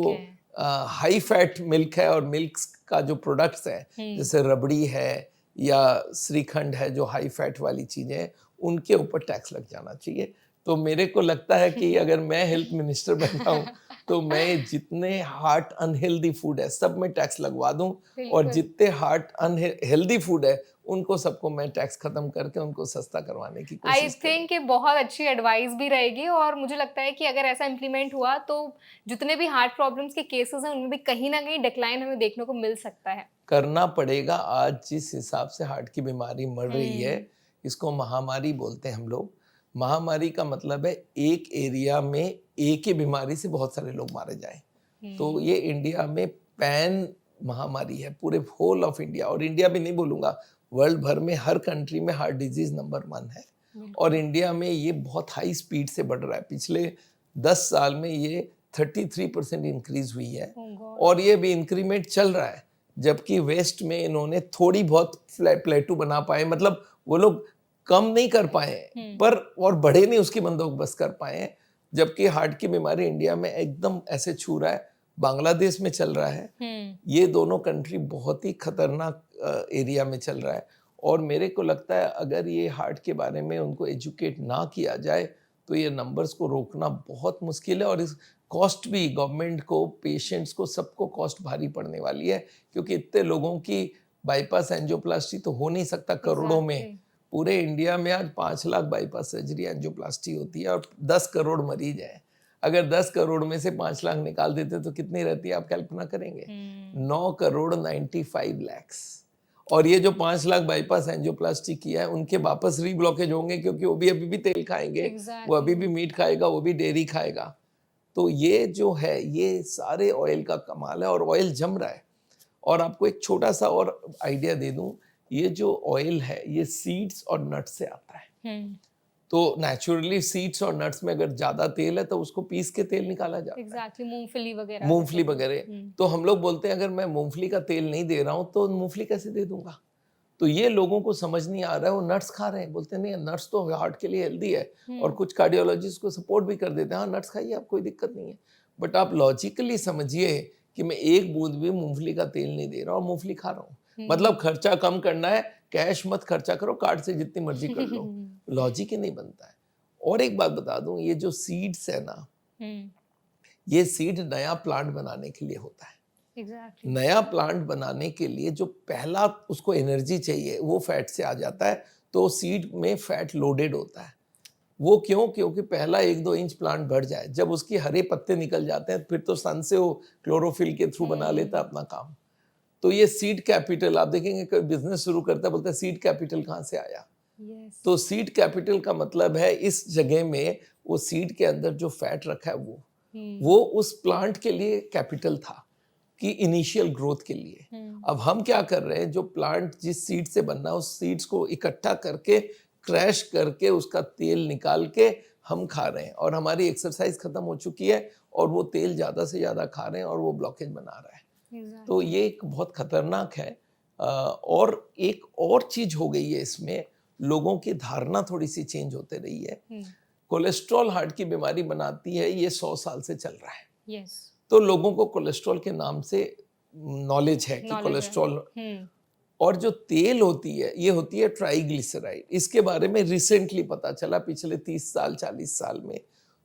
हाई फैट मिल्क है और मिल्क का जो प्रोडक्ट्स है, जैसे रबड़ी है या श्रीखंड है, जो हाई फैट वाली चीजें हैं, उनके ऊपर टैक्स लग जाना चाहिए। तो मेरे को लगता है कि अगर मैं हेल्थ मिनिस्टर बनता हूँ तो मैं जितने हार्ट अनहेल्दी फूड है सब में टैक्स लगवा दूं, और जितने हार्ट अनहेल्दी फूड है उनको सबको मैं टैक्स खत्म करके उनको सस्ता करवाने की कोशिश आई थिंक ये बहुत अच्छी एडवाइस भी रहेगी, और मुझे लगता है कि अगर ऐसा इम्प्लीमेंट हुआ तो जितने भी हार्ट प्रॉब्लम्स के केसेस हैं उनमें भी कहीं ना कहीं डिक्लाइन हमें देखने को मिल सकता है। करना पड़ेगा। आज जिस हिसाब से हार्ट की बीमारी बढ़ रही है, इसको महामारी बोलते हैं हम लोग। महामारी का मतलब है एक एरिया में एक ही बीमारी से बहुत सारे लोग मारे जाएं। तो ये इंडिया में पैन महामारी है, पूरे होल ऑफ इंडिया, और इंडिया भी नहीं बोलूंगा, वर्ल्ड भर में हर कंट्री में हार्ट डिजीज नंबर 1 है। और इंडिया में ये बहुत हाई स्पीड से बढ़ रहा है। पिछले 10 साल में ये 33% इंक्रीज हुई है, और ये भी इंक्रीमेंट चल रहा है। जबकि वेस्ट में इन्होंने थोड़ी बहुत प्लेटू बना पाए, मतलब वो लोग कम नहीं कर पाए पर, और बड़े नहीं उसकी बंदोबस्त कर पाए। जबकि हार्ट की बीमारी इंडिया में एकदम ऐसे छू रहा है, बांग्लादेश में चल रहा है। ये दोनों कंट्री बहुत ही खतरनाक एरिया में चल रहा है। और मेरे को लगता है अगर ये हार्ट के बारे में उनको एजुकेट ना किया जाए तो ये नंबर्स को रोकना बहुत मुश्किल है। और इस कॉस्ट भी गवर्नमेंट को, पेशेंट्स को, सबको कॉस्ट भारी पड़ने वाली है, क्योंकि इतने लोगों की बाईपास एंजियोप्लास्टी तो हो नहीं सकता करोड़ों में। पूरे इंडिया में आज 5 लाख बाईपास सर्जरी एंजियोप्लास्टी होती है, और 10 करोड़ मरीज हैं। अगर 10 करोड़ में से 5 लाख निकाल देते तो कितनी रहती है, आप कल्पना करेंगे? 9 करोड़ 95 लाख। और ये जो 5 लाख बाईपास एंजियोप्लास्टी किया है उनके वापस रीब्लॉकेज होंगे, क्योंकि वो भी अभी भी तेल खाएंगे, वो अभी भी मीट खाएगा, वो भी डेयरी खाएगा। तो ये जो है, ये सारे ऑयल का कमाल है, और ऑयल जम रहा है। और आपको एक छोटा सा और आइडिया दे दूं, ये जो ऑयल है ये सीड्स और नट्स से आता है। तो नेचुरली सीड्स और नट्स में अगर ज्यादा तेल है तो उसको पीस के तेल निकाला जाता है। एग्जैक्टली, मूंगफली वगैरह। तो हम लोग बोलते हैं अगर मैं मूंगफली का तेल नहीं दे रहा हूँ तो मूंगफली कैसे दे दूंगा? तो ये लोगों को समझ नहीं आ रहा है। वो नट्स खा रहे हैं, बोलते नहीं नट्स तो हार्ट के लिए हेल्दी है, और कुछ कार्डियोलॉजिस्ट को सपोर्ट भी कर देते हैं, हाँ नट्स खाइए, आप कोई दिक्कत नहीं है। बट आप लॉजिकली समझिए कि मैं एक बूंद भी मूंगफली का तेल नहीं दे रहा और मूंगफली खा रहा हूँ। मतलब खर्चा कम करना है, कैश मत खर्चा करो, कार्ड से जितनी मर्जी कर लो। लॉजिक ही नहीं बनता है। और एक बात बता दूं, ये जो सीड्स है ना, ये सीड नया प्लांट बनाने के लिए होता है। नया प्लांट बनाने के लिए जो पहला उसको एनर्जी चाहिए वो फैट से आ जाता है। तो सीड में फैट लोडेड होता है। वो क्यों? क्योंकि पहला 1-2 इंच प्लांट बढ़ जाए, जब उसकी हरे पत्ते निकल जाते हैं फिर तो सन से वो क्लोरोफिल के थ्रू बना लेता है अपना काम। तो ये सीड कैपिटल, आप देखेंगे कोई बिजनेस शुरू करता है बोलता है सीड कैपिटल कहाँ से आया। yes. तो सीड कैपिटल का मतलब है इस जगह में वो सीड के अंदर जो फैट रखा है वो उस प्लांट के लिए कैपिटल था कि इनिशियल ग्रोथ के लिए। अब हम क्या कर रहे हैं, जो प्लांट जिस सीड से बनना है उस सीड्स को इकट्ठा करके क्रैश करके उसका तेल निकाल के हम खा रहे हैं, और हमारी एक्सरसाइज खत्म हो चुकी है और वो तेल ज़्यादा से ज़्यादा खा रहे हैं और वो ब्लॉकेज बना रहा है। exactly. तो ये एक बहुत खतरनाक है। और एक और चीज हो गई है इसमें, लोगों की धारणा थोड़ी सी चेंज होते रही है। कोलेस्ट्रॉल हार्ट की बीमारी बनाती है, ये 100 साल से चल रहा है। yes. तो लोगों को कोलेस्ट्रॉल के नाम से नॉलेज है कि कोलेस्ट्रॉल, और जो तेल होती है ये होती है ट्राइग्लिसराइड। इसके बारे में रिसेंटली पता चला पिछले 30 साल 40 साल में।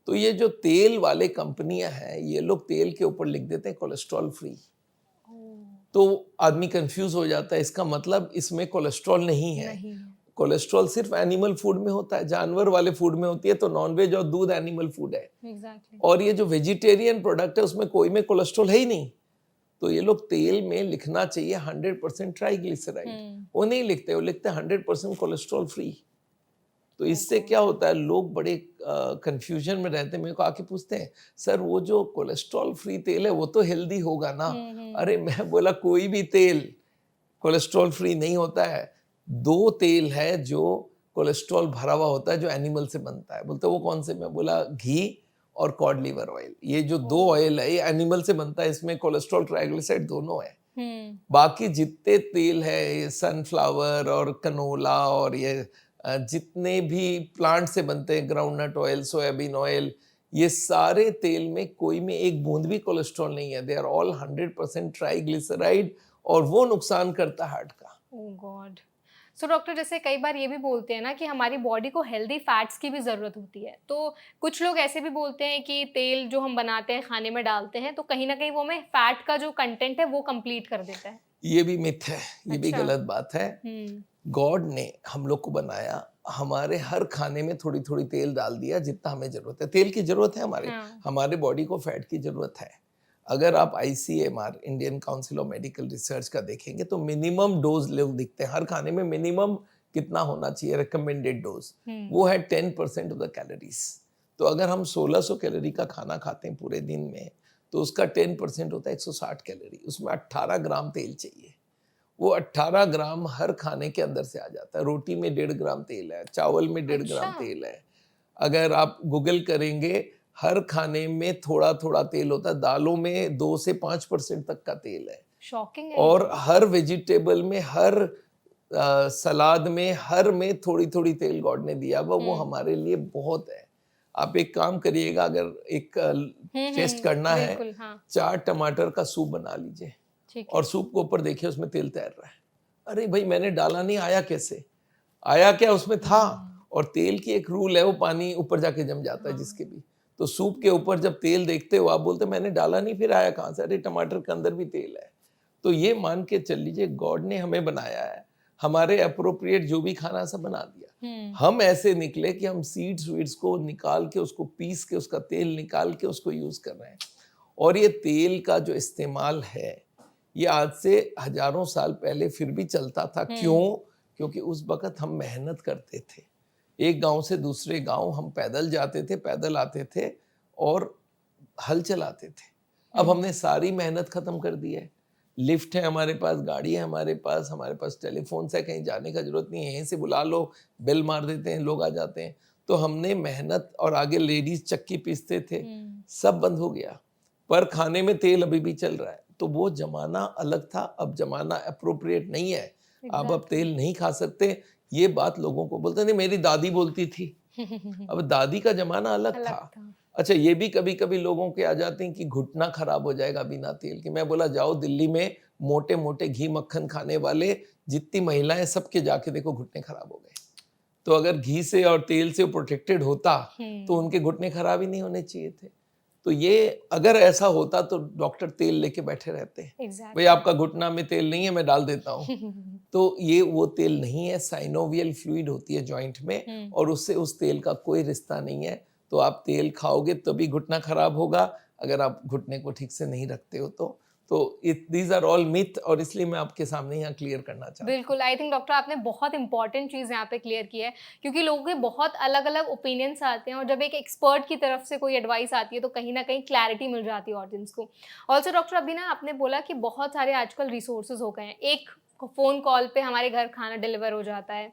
तो ये जो तेल वाले कंपनियां हैं ये लोग तेल के ऊपर लिख देते हैं कोलेस्ट्रॉल फ्री। तो आदमी कंफ्यूज हो जाता है, इसका मतलब इसमें कोलेस्ट्रॉल नहीं है। कोलेस्ट्रॉल सिर्फ एनिमल फूड में होता है, जानवर वाले फूड में होती है। तो नॉनवेज और दूध एनिमल फूड है। exactly. और ये जो वेजिटेरियन प्रोडक्ट है उसमें कोई में कोलेस्ट्रॉल है ही नहीं। तो ये लोग तेल में लिखना चाहिए 100% ट्राइग्लिसराइड, वो नहीं लिखते, वो लिखते हैं 100% कोलेस्ट्रॉल फ्री। तो इससे क्या होता है, लोग बड़े कंफ्यूजन में रहते हैं। मेरे को आके पूछते हैं सर वो जो कोलेस्ट्रॉल फ्री तेल है वो तो हेल्दी होगा ना। अरे मैं बोला कोई भी तेल कोलेस्ट्रॉल फ्री नहीं होता है। 2 तेल है जो कोलेस्ट्रॉल भरा हुआ होता है जो एनिमल से बनता है। बोलते वो कौन से? मैं बोला घी और कॉड लिवर ऑयल। ये जो 2 ऑयल है ये एनिमल से बनता है, इसमें कोलेस्ट्रॉल ट्राइग्लिसराइड दोनों है। बाकी जितने तेल है, ये सनफ्लावर और कनोला और ये जितने भी प्लांट से बनते हैं, ग्राउंडनट ऑयल, सोयाबीन ऑयल, ये सारे तेल में कोई में एक बूंद भी कोलेस्ट्रॉल नहीं है। दे आर ऑल 100% ट्राइग्लिसराइड, और वो नुकसान करता है हार्ट का। ओह गॉड। सो डॉक्टर, जैसे कई बार ये भी बोलते हैं ना कि हमारी बॉडी को हेल्दी फैट्स की भी ज़रूरत होती है, तो कुछ लोग ऐसे भी बोलते हैं कि तेल जो हम बनाते हैं, खाने में डालते हैं, तो कहीं ना कहीं वो हमें फैट का जो कंटेंट है वो कंप्लीट कर देता है। ये भी मिथ है, ये भी गलत बात है। गॉड ने हम लोग को बनाया, हमारे हर खाने में थोड़ी थोड़ी तेल डाल दिया जितना हमें जरूरत है। तेल की जरूरत है हमारे बॉडी को फैट की जरूरत है। अगर आप ICMR, Indian council of medical research का देखेंगे तो मिनिमम डोज लेवल दिखते हैं हर खाने में। मिनिमम कितना होना चाहिए रिकमेंडेड डोज, वो है 10% ऑफ द कैलोरीज। तो अगर हम 1600 कैलोरी का खाना खाते हैं पूरे दिन में, तो उसका 10% होता है 160 कैलोरी। उसमें 18 ग्राम तेल चाहिए। वो 18 ग्राम हर खाने के अंदर से आ जाता है। रोटी में 1.5 ग्राम तेल है, चावल में 1.5 ग्राम तेल है। अगर आप गूगल करेंगे हर खाने में थोड़ा थोड़ा तेल होता है। दालों में 2 से 5% तक का तेल है। शॉकिंग है। और हर वेजिटेबल में, हर सलाद में, हर में थोड़ी थोड़ी तेल गॉड ने दिया वो हमारे लिए बहुत है। आप एक काम करिएगा, अगर एक टेस्ट करना है, हाँ। 4 टमाटर का सूप बना लीजिए और सूप के ऊपर देखिए उसमें तेल तैर रहा है। अरे भाई मैंने डाला नहीं, आया कैसे? आया क्या उसमें था। और तेल की एक रूल है, वो पानी ऊपर जाके जम जाता है जिसके भी। तो सूप के ऊपर जब तेल देखते हो आप बोलते मैंने डाला नहीं, फिर आया कहाँ से? अरे टमाटर के अंदर भी तेल है। तो ये मान के चल लीजिए गॉड ने हमें बनाया है, हमारे अप्रोप्रिएट जो भी खाना सब बना दिया। हम ऐसे निकले कि हम सीड्स वीड्स को निकाल के, उसको पीस के, उसका तेल निकाल के उसको यूज कर रहे हैं। और ये तेल का जो इस्तेमाल है ये आज से हजारों साल पहले फिर भी चलता था। क्यों? क्योंकि उस वक्त हम मेहनत करते थे। एक गांव से दूसरे गांव हम पैदल जाते थे, पैदल आते थे और हल चलाते थे। अब हमने सारी मेहनत खत्म कर दी है। लिफ्ट है हमारे पास, गाड़ी है हमारे पास टेलीफोन से कहीं जाने का जरूरत नहीं है, यहीं से बुला लो, बेल मार देते हैं, लोग आ जाते हैं। तो हमने मेहनत, और आगे लेडीज चक्की पीसते थे, सब बंद हो गया। पर खाने में तेल अभी भी चल रहा है। तो वो जमाना अलग था, अब जमाना अप्रोप्रिएट नहीं है। अब तेल नहीं खा सकते। ये बात लोगों को बोलते नहीं, मेरी दादी बोलती थी। अब दादी का जमाना अलग था। अच्छा, ये भी कभी कभी लोगों के आ जाते हैं कि घुटना खराब हो जाएगा बिना तेल के। मैं बोला जाओ दिल्ली में मोटे मोटे घी मक्खन खाने वाले जितनी महिलाएं, सबके जाके देखो घुटने खराब हो गए। तो अगर घी से और तेल से प्रोटेक्टेड होता तो उनके घुटने खराब ही नहीं होने चाहिए थे। तो ये अगर ऐसा होता तो डॉक्टर तेल लेके बैठे रहते हैं। भाई आपका घुटना में तेल नहीं है, मैं डाल देता हूँ। तो ये वो तेल नहीं है, साइनोवियल फ्लूइड होती है जॉइंट में, और उससे उस तेल का कोई रिश्ता नहीं है। तो आप तेल खाओगे तभी घुटना खराब होगा, अगर आप घुटने को ठीक से नहीं रखते हो तो तो दीज आर ऑल मिथ, और इसलिए मैं आपके सामने यहाँ क्लियर करना चाहता हूँ। बिल्कुल, आई थिंक डॉक्टर आपने बहुत इंपॉर्टेंट चीज़ यहाँ पे क्लियर की है, क्योंकि लोगों के बहुत अलग-अलग ओपिनियंस आते हैं और जब एक एक्सपर्ट की तरफ से कोई एडवाइस आती है तो कहीं न कहीं क्लैरिटी मिल जाती है ऑडियंस को। ऑल्सो डॉक्टर अभी ना आपने बोला कि बहुत सारे आजकल रिसोर्सेज़ हो गए हैं, एक फ़ोन कॉल पे हमारे घर खाना डिलीवर हो जाता है।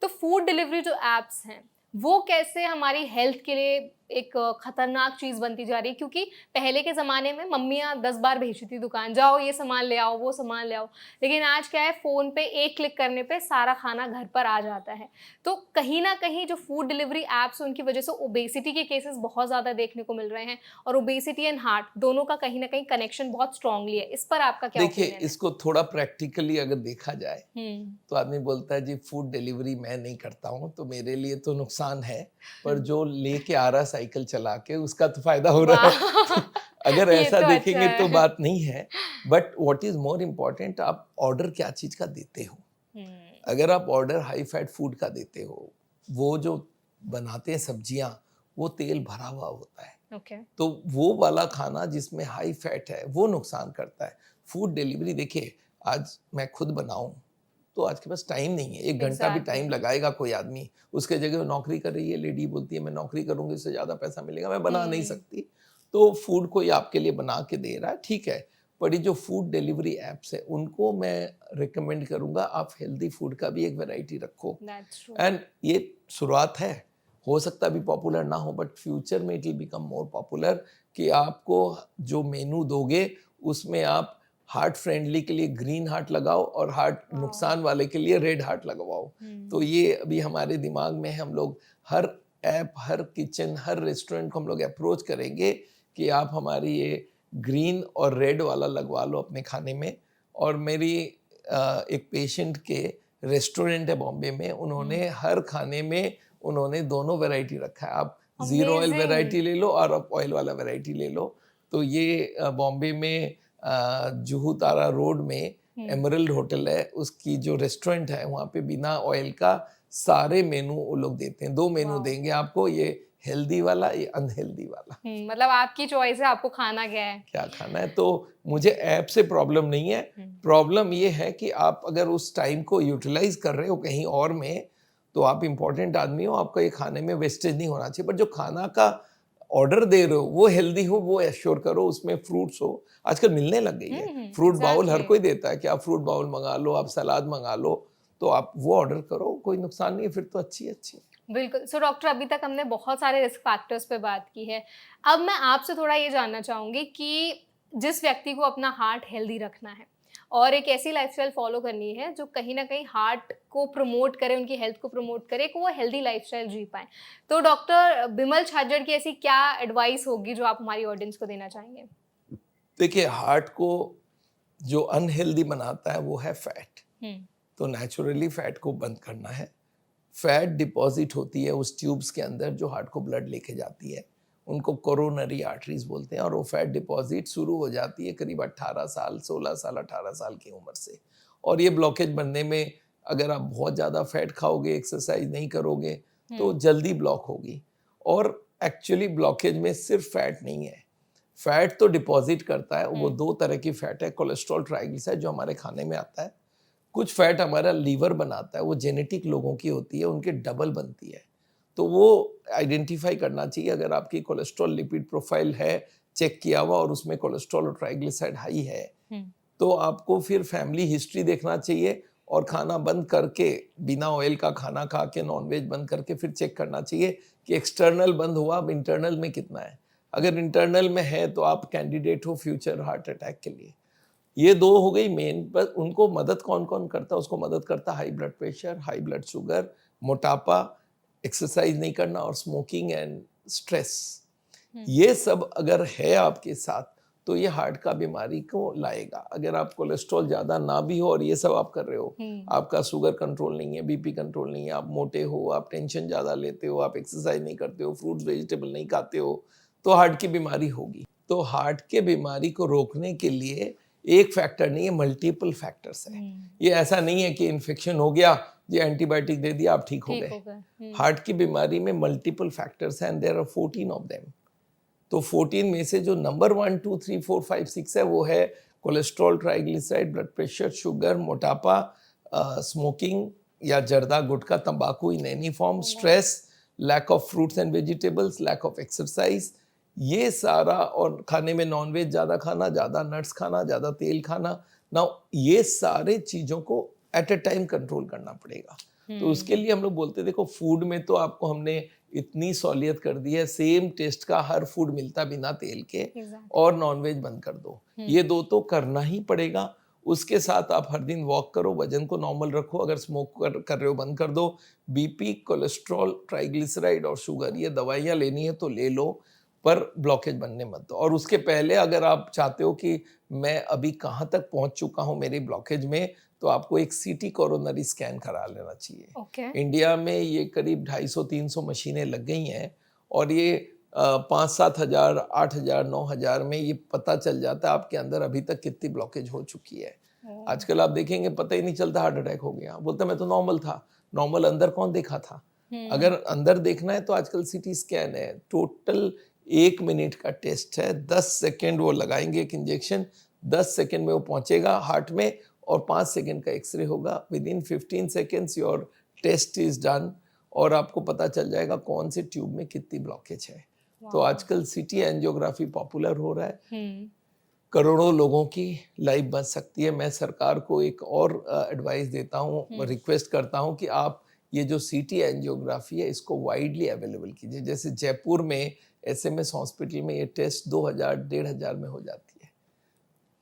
तो फूड डिलीवरी जो ऐप्स हैं, वो कैसे हमारी हेल्थ के लिए एक खतरनाक चीज़ बनती जा रही है, क्योंकि पहले के ज़माने में मम्मियाँ 10 बार भेजती थी दुकान, जाओ ये सामान ले आओ, वो सामान ले आओ। लेकिन आज क्या है, फ़ोन पे एक क्लिक करने पे सारा खाना घर पर आ जाता है। तो कहीं न कहीं जो फूड डिलीवरी ऐप्स हैं, उनकी वजह से ओबेसिटी के केसेस बहुत ज़्यादा देखने को मिल रहे हैं और ओबेसिटी एंड हार्ट दोनों का कहीं न कहीं कनेक्शन बहुत स्ट्रॉन्गली है। इस पर आपका क्या देखिए, ओपिनियन है? इसको थोड़ा प्रैक्टिकली अगर देखा जाए, हुँ। तो आदमी बोलता है जी फूड डिलीवरी मैं नहीं करता हूँ, तो मेरे लिए तो नुकसान है, पर हुँ। जो लेके आ रहा साइकिल चला के उसका तो फायदा हो रहा वाह! है। तो अगर ये ऐसा तो अच्छा देखेंगे तो है। बात नहीं है, but what is more important, आप ऑर्डर क्या चीज का देते हो। हुँ, अगर आप ऑर्डर हाई फैट फूड का देते हो, वो जो बनाते हैं सब्जियां, वो तेल भरा हुआ होता है, ओके। तो वो वाला खाना जिसमें हाई फैट है वो नुकसान करता है। फूड डिलीवरी देखिए, आज मैं खुद बनाऊं तो आज के पास टाइम नहीं है, 1 घंटा भी टाइम एग्ज़ैक्टली। लगाएगा कोई आदमी, उसके जगह वो नौकरी कर रही है, लेडी बोलती है मैं नौकरी करूंगी उससे ज़्यादा पैसा मिलेगा, मैं बना नहीं हुँ, सकती। तो फूड कोई आपके लिए बना के दे रहा है, ठीक है, पर ये जो फूड डिलीवरी ऐप्स है उनको मैं रिकमेंड करूंगा आप हेल्दी फूड का भी एक वैरायटी रखो। That's true. एंड ये शुरुआत है, हो सकता है अभी पॉपुलर ना हो, बट फ्यूचर में it will become more popular, कि आपको जो मेनू दोगे उसमें आप हार्ट फ्रेंडली के लिए ग्रीन हार्ट लगाओ और हार्ट वाओ! नुकसान वाले के लिए रेड हार्ट लगवाओ। तो हुँ, ये अभी हमारे दिमाग में है, हम लोग हर ऐप, हर किचन, हर रेस्टोरेंट को हम लोग अप्रोच करेंगे कि आप हमारी ये ग्रीन और रेड वाला लगवा लो अपने खाने में। और मेरी एक पेशेंट के रेस्टोरेंट है बॉम्बे में, हुँ। उन्होंने हर खाने में उन्होंने दोनों वैरायटी रखा है, आप ज़ीरो ऑयल अमेज़िंग! वैरायटी ले लो और आप ऑयल वाला वैरायटी ले लो। तो ये बॉम्बे में जुहू तारा रोड में हुँ, एमरल्ड होटल है, उसकी जो रेस्टोरेंट है वहाँ पे बिना ऑयल का सारे मेनू वो लोग देते हैं। 2 मेनू वाओ! देंगे आपको, ये हेल्दी वाला, ये अनहेल्दी वाला। मतलब आपकी चॉइस है, आपको खाना क्या है। क्या खाना है, तो मुझे ऐप से प्रॉब्लम नहीं है। हुँ, प्रॉब्लम ये है कि आप अगर उस टाइम को यूटिलाइज कर रहे हो कहीं और में, तो आप इम्पोर्टेंट आदमी हो, आपका ये खाने में वेस्टेज नहीं होना चाहिए। बट जो खाना का ऑर्डर दे रहे हो वो हेल्दी हो, वो एश्योर करो, उसमें फ्रूट्स हो, आजकल मिलने लग गई है। फ्रूट बाउल हर एग्ज़ैक्टली। कोई देता है कि आप फ्रूट बाउल मंगा लो, आप सलाद मंगा लो, तो आप वो ऑर्डर करो, कोई नुकसान नहीं है, फिर तो अच्छी अच्छी। बिल्कुल। सो डॉक्टर, अभी तक हमने बहुत सारे रिस्क फैक्टर्स पे बात की है। अब मैं आपसे थोड़ा ये जानना चाहूँगी कि जिस व्यक्ति को अपना हार्ट हेल्दी रखना है और एक ऐसी लाइफ़स्टाइल फ़ॉलो करनी है जो कहीं न कहीं हार्ट को प्रमोट करे, उनकी हेल्थ को प्रमोट करे, कि वो हेल्दी लाइफ़स्टाइल जी पाएँ। तो डॉक्टर बिमल छाजड़ की ऐसी क्या एडवाइस होगी जो आप हमारी ऑडियंस को देना चाहेंगे? देखिए, हार्ट को जो अनहेल्दी बनाता है वो है फैट। हुँ, तो नेचुरली फैट को बंद करना है। फैट डिपॉजिट होती है उस ट्यूब्स के अंदर जो हार्ट को ब्लड लेके जाती है, उनको कोरोनरी आर्टरीज बोलते हैं, और वो फैट डिपॉजिट शुरू हो जाती है करीब 18 साल, 16 साल, 18 साल की उम्र से। और ये ब्लॉकेज बनने में, अगर आप बहुत ज़्यादा फैट खाओगे, एक्सरसाइज नहीं करोगे, तो हुँ, जल्दी ब्लॉक होगी। और एक्चुअली ब्लॉकेज में सिर्फ फैट नहीं है, फैट तो डिपॉजिट करता है, वो हुँ, 2 तरह की फैट है, कोलेस्ट्रॉल, ट्राइग्लिसराइड जो हमारे खाने में आता है। कुछ फैट हमारा लीवर बनाता है, वो जेनेटिक लोगों की होती है, उनके डबल बनती है। तो वो आइडेंटिफाई करना चाहिए, अगर आपकी कोलेस्ट्रॉल लिपिड प्रोफाइल है चेक किया हुआ और उसमें कोलेस्ट्रॉल और ट्राइग्लिसराइड हाई है, हुँ, तो आपको फिर फैमिली हिस्ट्री देखना चाहिए और खाना बंद करके, बिना ऑयल का खाना खा के, नॉनवेज बंद करके फिर चेक करना चाहिए कि एक्सटर्नल बंद हुआ, अब इंटरनल में कितना है। अगर इंटरनल में है तो आप कैंडिडेट हो फ्यूचर हार्ट अटैक के लिए। ये 2 हो गई मेन, पर उनको मदद कौन-कौन करता है? उसको मदद करता है high blood pressure, high blood sugar, मोटापा, एक्सरसाइज नहीं करना और स्मोकिंग एंड स्ट्रेस। हुँ, ये सब अगर है आपके साथ, तो ये हार्ट का बीमारी को लाएगा। अगर आप कोलेस्ट्रॉल ज़्यादा ना भी हो और ये सब आप कर रहे हो, हुँ, आपका शुगर कंट्रोल नहीं है, बीपी कंट्रोल नहीं है, आप मोटे हो, आप टेंशन ज़्यादा लेते हो, आप एक्सरसाइज नहीं करते हो, फ्रूट्स वेजिटेबल नहीं खाते हो, तो हार्ट की बीमारी होगी। तो हार्ट के बीमारी को रोकने के लिए एक फैक्टर नहीं है, मल्टीपल फैक्टर्स है। हुँ, ये ऐसा नहीं है कि इन्फेक्शन हो गया, ये एंटीबायोटिक दे दिया, आप ठीक हो ठीक गए। हो गए। हुँ, हार्ट की बीमारी में मल्टीपल फैक्टर्स हैं, and there are 14 of them. तो 14 में से जो नंबर 1, 2, 3, 4, 5, 6 है, वो है cholesterol, triglyceride, blood pressure, sugar, मोटापा, स्मोकिंग या जर्दा, गुटखा, तंबाकू in any form, stress, lack of fruits and vegetables, lack of exercise, ये सारा, और खाने में नॉनवेज ज़्यादा खाना, ज़्यादा नट्स खाना, ज़्यादा तेल खाना, ना ये सारे चीज़ों को एट अ टाइम कंट्रोल करना पड़ेगा। तो उसके लिए हम लोग बोलते देखो फूड में तो आपको हमने इतनी सहूलियत कर दी है, सेम टेस्ट का हर फूड मिलता बिना तेल के, और नॉनवेज बंद कर दो, ये दो तो करना ही पड़ेगा। उसके साथ आप हर दिन वॉक करो, वजन को नॉर्मल रखो, अगर स्मोक कर रहे हो बंद कर दो, बीपी, कोलेस्ट्रॉल, ट्राइग्लिसराइड और शुगर ये दवाइयाँ लेनी है तो ले लो, पर ब्लॉकेज बनने मत दो। और उसके पहले अगर आप चाहते हो कि मैं अभी कहाँ तक पहुँच चुका हूँ मेरी ब्लॉकेज में, तो आपको एक सीटी कोरोनरी स्कैन करा लेना चाहिए। इंडिया में ये करीब 250-300 मशीनें लग गई हैं, और ये 5-7 हज़ार, 8 हज़ार, 9 हज़ार में ये पता चल जाता है आपके अंदर अभी तक कितनी ब्लॉकेज हो चुकी है। आजकल आप देखेंगे पता ही नहीं चलता हार्ट अटैक हो गया, बोलता मैं तो नॉर्मल था। नॉर्मल अंदर कौन देखा था? अगर अंदर देखना है तो आजकल सीटी स्कैन है, टोटल 1 मिनट का टेस्ट है, 10 सेकेंड वो लगाएंगे एक इंजेक्शन, 10 सेकेंड में वो पहुंचेगा हार्ट में, और 5 सेकेंड का एक्सरे होगा। Within 15 seconds your test is done, और आपको पता चल जाएगा कौन से ट्यूब में कितनी ब्लॉकेज है। तो आजकल सिटी एंजियोग्राफी पॉपुलर हो रहा है, करोड़ों लोगों की लाइफ बच सकती है। मैं सरकार को एक और एडवाइस देता हूँ, रिक्वेस्ट करता हूँ कि आप ये जो सिटी एंजियोग्राफी है इसको वाइडली अवेलेबल कीजिए। जैसे जयपुर में SMS हॉस्पिटल में ये टेस्ट 2000-1500 में हो जाती है।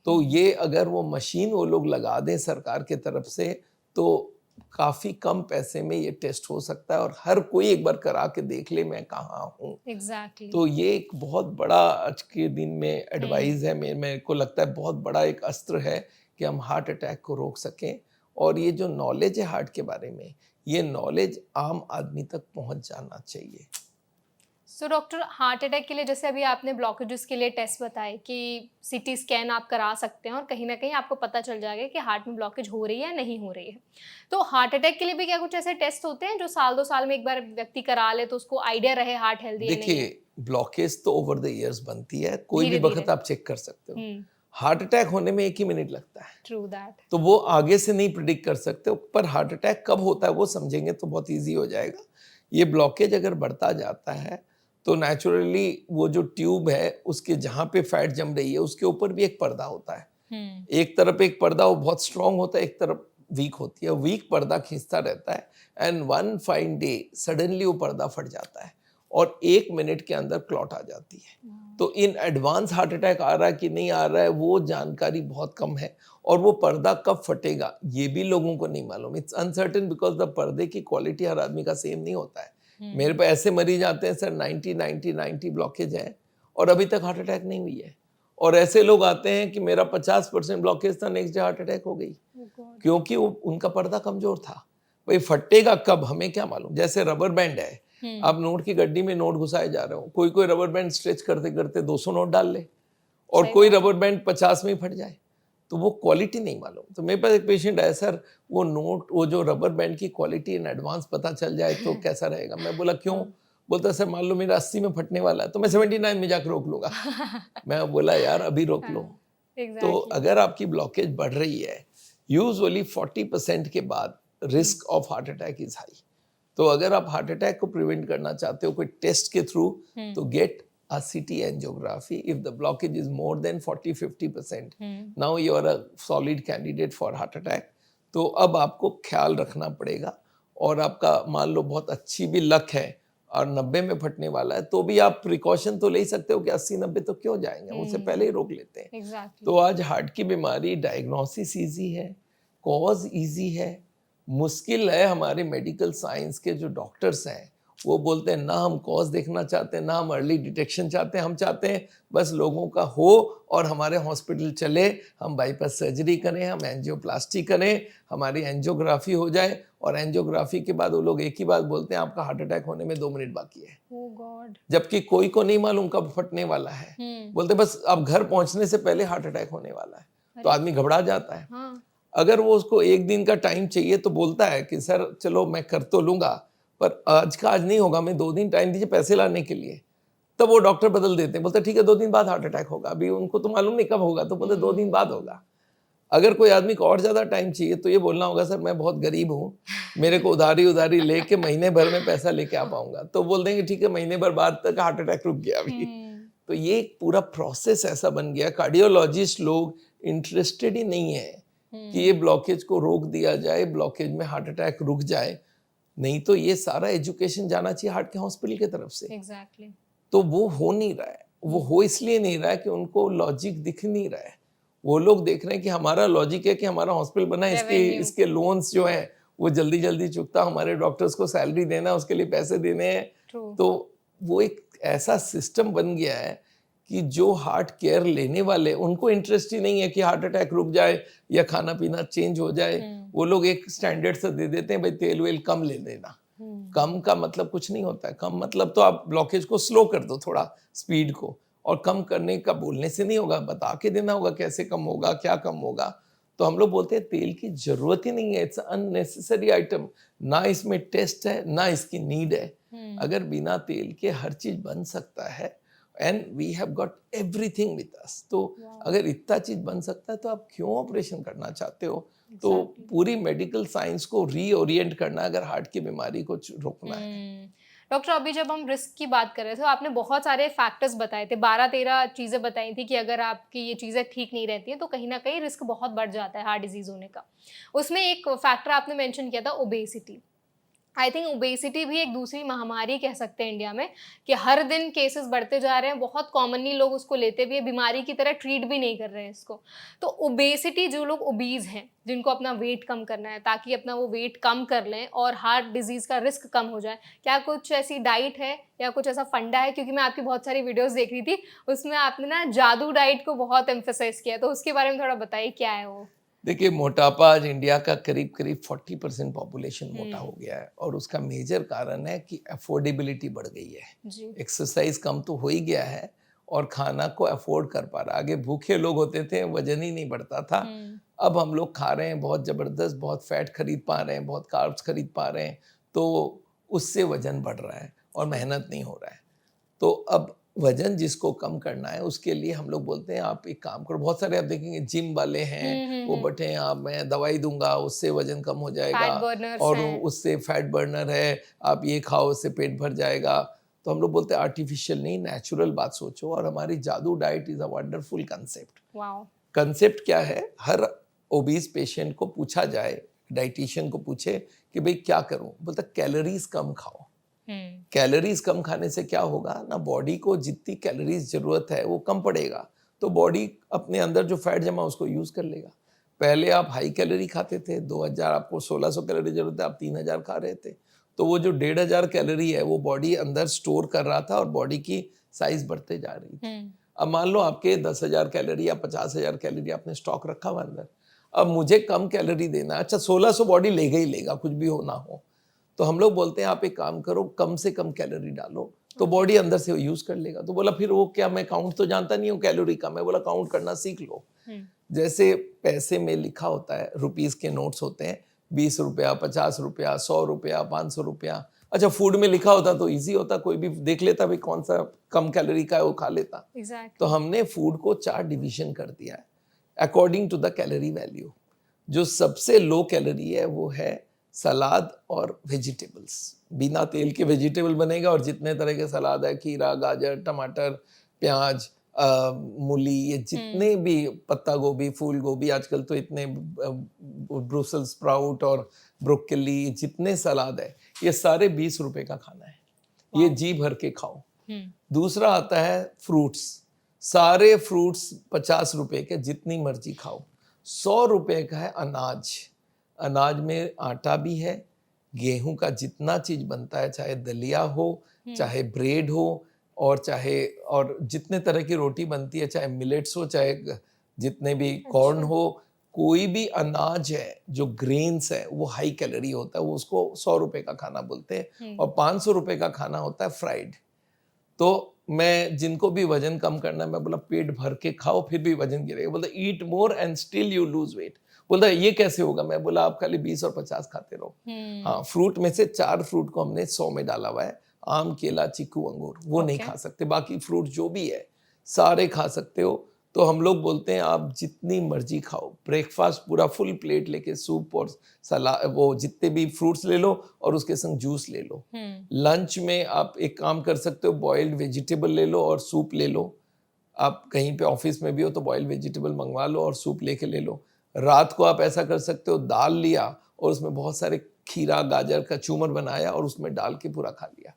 तो ये अगर वो मशीन वो लोग लगा दें सरकार के तरफ से, तो काफी कम पैसे में ये टेस्ट हो सकता है, और हर कोई एक बार करा के देख ले मैं कहाँ हूँ। Exactly. तो ये एक बहुत बड़ा आज के दिन में एडवाइस है, मेरे को लगता है बहुत बड़ा एक अस्त्र है कि हम हार्ट अटैक को रोक सकें। और ये जो नॉलेज है हार्ट के बारे में, ये नॉलेज आम आदमी तक पहुंच जाना चाहिए। सो डॉक्टर, हार्ट अटैक के लिए जैसे अभी आपने ब्लॉकेजेस के लिए टेस्ट बताए कि सीटी स्कैन आप करा सकते हैं और कहीं ना कहीं आपको पता चल जाएगा कि हार्ट में ब्लॉकेज हो रही है या नहीं हो रही है, तो हार्ट अटैक के लिए भी क्या कुछ ऐसे टेस्ट होते हैं जो साल 2 साल में एक बार व्यक्ति करा ले तो उसको आइडिया रहे हार्ट हेल्दी है? देखिए, ब्लॉकेज तो ओवर द ईयर्स बनती है, कोई भी वक्त आप चेक कर सकते हो। हार्ट अटैक होने में 1 ही मिनट लगता है। True that. तो वो आगे से नहीं प्रिडिक्ट कर सकते, पर हार्ट अटैक कब होता है वो समझेंगे तो बहुत ईजी हो जाएगा। ये ब्लॉकेज अगर बढ़ता जाता है तो नेचुरली वो जो ट्यूब है उसके जहाँ पे फैट जम रही है उसके ऊपर भी एक पर्दा होता है। एक तरफ एक पर्दा वो बहुत स्ट्रांग होता है, एक तरफ वीक होती है। वीक पर्दा खींचता रहता है, and one fine day suddenly वो पर्दा फट जाता है और 1 मिनट के अंदर क्लॉट आ जाती है। तो इन एडवांस हार्ट अटैक आ रहा है कि नहीं आ रहा है वो जानकारी बहुत कम है, और वो पर्दा कब फटेगा ये भी लोगों को नहीं मालूम। इट्स अनसर्टेन बिकॉज द पर्दे की क्वालिटी हर आदमी का सेम नहीं होता है। मेरे पे ऐसे मरीज आते हैं सर 90 ब्लॉकेज है और अभी तक हार्ट अटैक नहीं हुई है, और ऐसे लोग आते हैं कि मेरा 50% ब्लॉकेज था, नेक्स्ट डे हार्ट अटैक हो गई, क्योंकि वो उनका पर्दा कमजोर था। भाई फटेगा कब हमें क्या मालूम। जैसे रबर बैंड है, आप नोट की गड्डी में नोट घुसाए जा रहे हो, कोई रबर बैंड स्ट्रेच करते करते 200 नोट डाल ले, और कोई रबर बैंड 50 में ही फट जाए, तो वो क्वालिटी नहीं मालूम। तो मेरे पास एक पेशेंट है सर, वो नोट वो जो रबर बैंड की क्वालिटी इन एडवांस पता चल जाए तो कैसा रहेगा। मैं बोला क्यों? बोलता सर मान लो मेरा 80 में फटने वाला है तो मैं 79 में जाकर रोक लूंगा। मैं बोला यार अभी रोक लो। तो अगर आपकी ब्लॉकेज बढ़ रही है, यूजुअली 40% के बाद risk of heart attack is high. तो अगर आप हार्ट अटैक को प्रिवेंट करना चाहते हो कोई टेस्ट के थ्रू, तो gate a CT angiography. If the blockage is more than 40-50%, now you are a solid candidate for heart attack. तो अब आपको ख्याल रखना पड़ेगा, और आपका मान लो बहुत अच्छी भी लक है और 90 में फटने वाला है तो भी आप प्रिकॉशन तो ले सकते हो कि 80-90 तो क्यों जाएंगे, उससे पहले ही रोक लेते हैं। Exactly. तो आज हार्ट की बीमारी डायग्नोसिस ईजी है, कॉज ईजी है। मुश्किल है हमारे मेडिकल साइंस के जो डॉक्टर्स हैं, वो बोलते हैं ना हम कॉज देखना चाहते हैं, ना हम अर्ली डिटेक्शन चाहते हैं, हम चाहते हैं बस लोगों का हो और हमारे हॉस्पिटल चले, हम बाईपास सर्जरी करें, हम एंजियोप्लास्टी करें, हमारी एंजियोग्राफी हो जाए, और एंजियोग्राफी के बाद वो लोग एक ही बात बोलते हैं आपका हार्ट अटैक होने में 2 मिनट बाकी है। Oh God. जबकि कोई को नहीं मालूम कब फटने वाला है। बोलते बस अब घर पहुंचने से पहले हार्ट अटैक होने वाला है, तो आदमी घबरा जाता है। अगर वो उसको 1 दिन का टाइम चाहिए तो बोलता है कि सर चलो मैं कर तो लूंगा, पर आज का आज नहीं होगा, मैं 2 दिन टाइम दीजिए पैसे लाने के लिए। तब वो डॉक्टर बदल देते हैं, बोलते ठीक है 2 दिन बाद हार्ट अटैक होगा, अभी उनको तो मालूम नहीं कब होगा, तो बोलते 2 दिन बाद होगा। अगर कोई आदमी को और ज्यादा टाइम चाहिए तो ये बोलना होगा सर मैं बहुत गरीब हूँ, मेरे को उधारी लेके महीने भर में पैसा लेके आ पाऊंगा, तो बोल देंगे ठीक है महीने भर बाद तक हार्ट अटैक रुक गया अभी। तो ये एक पूरा प्रोसेस ऐसा बन गया, कार्डियोलॉजिस्ट लोग इंटरेस्टेड ही नहीं है कि ये ब्लॉकेज को रोक दिया जाए, ब्लॉकेज में हार्ट अटैक रुक जाए। नहीं तो ये सारा एजुकेशन जाना चाहिए हार्ट के हॉस्पिटल की तरफ से। Exactly. तो वो हो नहीं रहा है, वो हो इसलिए नहीं रहा है कि उनको लॉजिक दिख नहीं रहा है। वो लोग देख रहे हैं कि हमारा लॉजिक है कि हमारा हॉस्पिटल बना है, इसके लोन्स जो हैं वो जल्दी जल्दी चुकता, हमारे डॉक्टर्स को सैलरी देना, उसके लिए पैसे देने हैं। तो वो एक ऐसा सिस्टम बन गया है कि जो हार्ट केयर लेने वाले उनको इंटरेस्ट ही नहीं है कि हार्ट अटैक रुक जाए या खाना पीना चेंज हो जाए। वो लोग एक स्टैंडर्ड से दे देते हैं, भाई तेल वेल कम ले लेना। कम का मतलब कुछ नहीं होता है, कम मतलब तो आप ब्लॉकेज को स्लो कर दो थोड़ा, स्पीड को, और कम करने का बोलने से नहीं होगा, बता के देना होगा कैसे कम होगा, क्या कम होगा। तो हम लोग बोलते हैं तेल की जरूरत ही नहीं है, इट्स अननेसेसरी आइटम, ना इसमें टेस्ट है ना इसकी नीड है। अगर बिना तेल के हर चीज बन सकता है and we have got everything with us, तो अगर इतना चीज बन सकता है तो आप क्यों ऑपरेशन करना चाहते हो? तो पूरी मेडिकल साइंस को रीओरिएंट करना, अगर हार्ट की बीमारी को रोकना है। डॉक्टर, अभी जब हम रिस्क की बात कर रहे थे तो आपने बहुत सारे फैक्टर्स बताए थे, 12-13 चीज़ें बताई थी कि अगर आपकी ये चीज़ें ठीक नहीं रहती हैं तो कहीं ना कहीं रिस्क बहुत बढ़ जाता है हार्ट डिजीज़ होने का। उसमें एक फैक्टर आपने मेंशन किया था ओबेसिटी। आई थिंक ओबेसिटी भी एक दूसरी महामारी कह सकते हैं इंडिया में, कि हर दिन केसेस बढ़ते जा रहे हैं, बहुत कॉमनली लोग उसको लेते भी हैं, बीमारी की तरह ट्रीट भी नहीं कर रहे हैं इसको। तो ओबेसिटी, जो लोग ओबीज हैं, जिनको अपना वेट कम करना है ताकि अपना वो वेट कम कर लें और हार्ट डिजीज़ का रिस्क कम हो जाए, क्या कुछ ऐसी डाइट है या कुछ ऐसा फंडा है? क्योंकि मैं आपकी बहुत सारी वीडियोस देख रही थी, उसमें आपने ना जादू डाइट को बहुत एम्फेसाइज किया, तो उसके बारे में थोड़ा बताइए क्या है वो? देखिए, मोटापा आज इंडिया का करीब करीब 40% पॉपुलेशन मोटा हो गया है, और उसका मेजर कारण है कि अफोर्डेबिलिटी बढ़ गई है। एक्सरसाइज कम तो हो ही गया है और खाना को अफोर्ड कर पा रहा। आगे भूखे लोग होते थे, वजन ही नहीं बढ़ता था। अब हम लोग खा रहे हैं बहुत ज़बरदस्त, बहुत फैट खरीद पा रहे हैं, बहुत कार्ब्स खरीद पा रहे हैं, तो उससे वजन बढ़ रहा है और मेहनत नहीं हो रहा है। तो अब वजन जिसको कम करना है उसके लिए हम लोग बोलते हैं आप एक काम करो। बहुत सारे आप देखेंगे जिम वाले हैं, वो बैठे हैं, आप मैं दवाई दूंगा उससे वजन कम हो जाएगा, और उससे फैट बर्नर है, आप ये खाओ उससे पेट भर जाएगा। तो हम लोग बोलते हैं आर्टिफिशियल नहीं, नेचुरल बात सोचो। और हमारी जादू diet is a wonderful concept. Concept क्या है? हर ओबीज पेशेंट को पूछा जाए, डाइटिशियन को पूछे कि भाई क्या करूं, बोलता कैलोरीज कम खाओ। कैलोरीज कम खाने से क्या होगा ना, बॉडी को जितनी कैलोरीज जरूरत है वो कम पड़ेगा, तो बॉडी अपने अंदर जो फैट जमा उसको यूज कर लेगा। पहले आप हाई कैलोरी खाते थे, 2000, आपको 1600 कैलोरी जरूरत है, आप 3000 खा रहे थे, तो वो जो 1500 कैलोरी है वो बॉडी अंदर स्टोर कर रहा था और बॉडी की साइज बढ़ते जा रही थी। अब मान लो आपके 10,000 कैलोरी या 50,000 कैलोरी आपने स्टॉक रखा हुआ अंदर, अब मुझे कम कैलोरी देना, अच्छा 1600 बॉडी लेगा ही लेगा, कुछ भी हो ना हो। तो हम लोग बोलते हैं आप एक काम करो, कम से कम कैलोरी डालो, तो बॉडी अंदर से यूज कर लेगा। तो बोला फिर वो क्या, मैं काउंट तो जानता नहीं हूँ कैलोरी का। मैं बोला काउंट करना सीख लो। जैसे पैसे में लिखा होता है, रुपीस के नोट्स होते हैं, 20 रुपया, 50 रुपया, 100 रुपया, 500 रुपया। अच्छा फूड में लिखा होता तो इजी होता, कोई भी देख लेता भाई कौन सा कम कैलोरी का है वो खा लेता। तो हमने फूड को 4 डिवीजन कर दिया है according to the calorie value. जो सबसे लो कैलोरी है वो है सलाद और वेजिटेबल्स। बिना तेल के वेजिटेबल बनेगा, और जितने तरह के सलाद है, खीरा, गाजर, टमाटर, प्याज, मूली, ये जितने भी, पत्ता गोभी, फूल गोभी, आजकल तो इतने ब्रुसल स्प्राउट और ब्रोकली, जितने सलाद है ये सारे 20 रुपए का खाना है, ये जी भर के खाओ। दूसरा आता है फ्रूट्स, सारे फ्रूट्स 50 रुपए के, जितनी मर्जी खाओ। 100 रुपए का है अनाज, अनाज में आटा भी है, गेहूं का जितना चीज बनता है, चाहे दलिया हो, चाहे ब्रेड हो, और जितने तरह की रोटी बनती है, चाहे मिलेट्स हो, चाहे जितने भी कॉर्न हो, कोई भी अनाज है जो ग्रेन्स है वो हाई कैलोरी होता है, वो उसको 100 रुपए का खाना बोलते हैं। और 500 रुपए का खाना होता है फ्राइड। तो मैं जिनको भी वजन कम करना है, मैं बोला पेट भर के खाओ फिर भी वजन गिरेगा। बोलता eat more and still you lose weight. बोलता ये कैसे होगा? मैं बोला आप खाली 20 और 50 खाते रहो। हाँ, फ्रूट में से 4 फ्रूट को हमने 100 में डाला हुआ है, आम, केला, चीकू, अंगूर वो नहीं Okay. खा सकते। बाकी फ्रूट जो भी है सारे खा सकते हो। तो हम लोग बोलते हैं आप जितनी मर्जी खाओ, ब्रेकफास्ट पूरा फुल प्लेट लेके सूप और सलाद, वो जितने भी फ्रूट्स ले लो और उसके संग जूस ले लो। लंच में आप एक काम कर सकते हो, बॉइल्ड वेजिटेबल ले लो और सूप ले लो। आप कहीं पे ऑफिस में भी हो तो बॉइल्ड वेजिटेबल मंगवा लो और सूप लेके ले लो। रात को आप ऐसा कर सकते हो, दाल लिया और उसमें बहुत सारे खीरा गाजर का चूमर बनाया और उसमें डाल के पूरा खा लिया।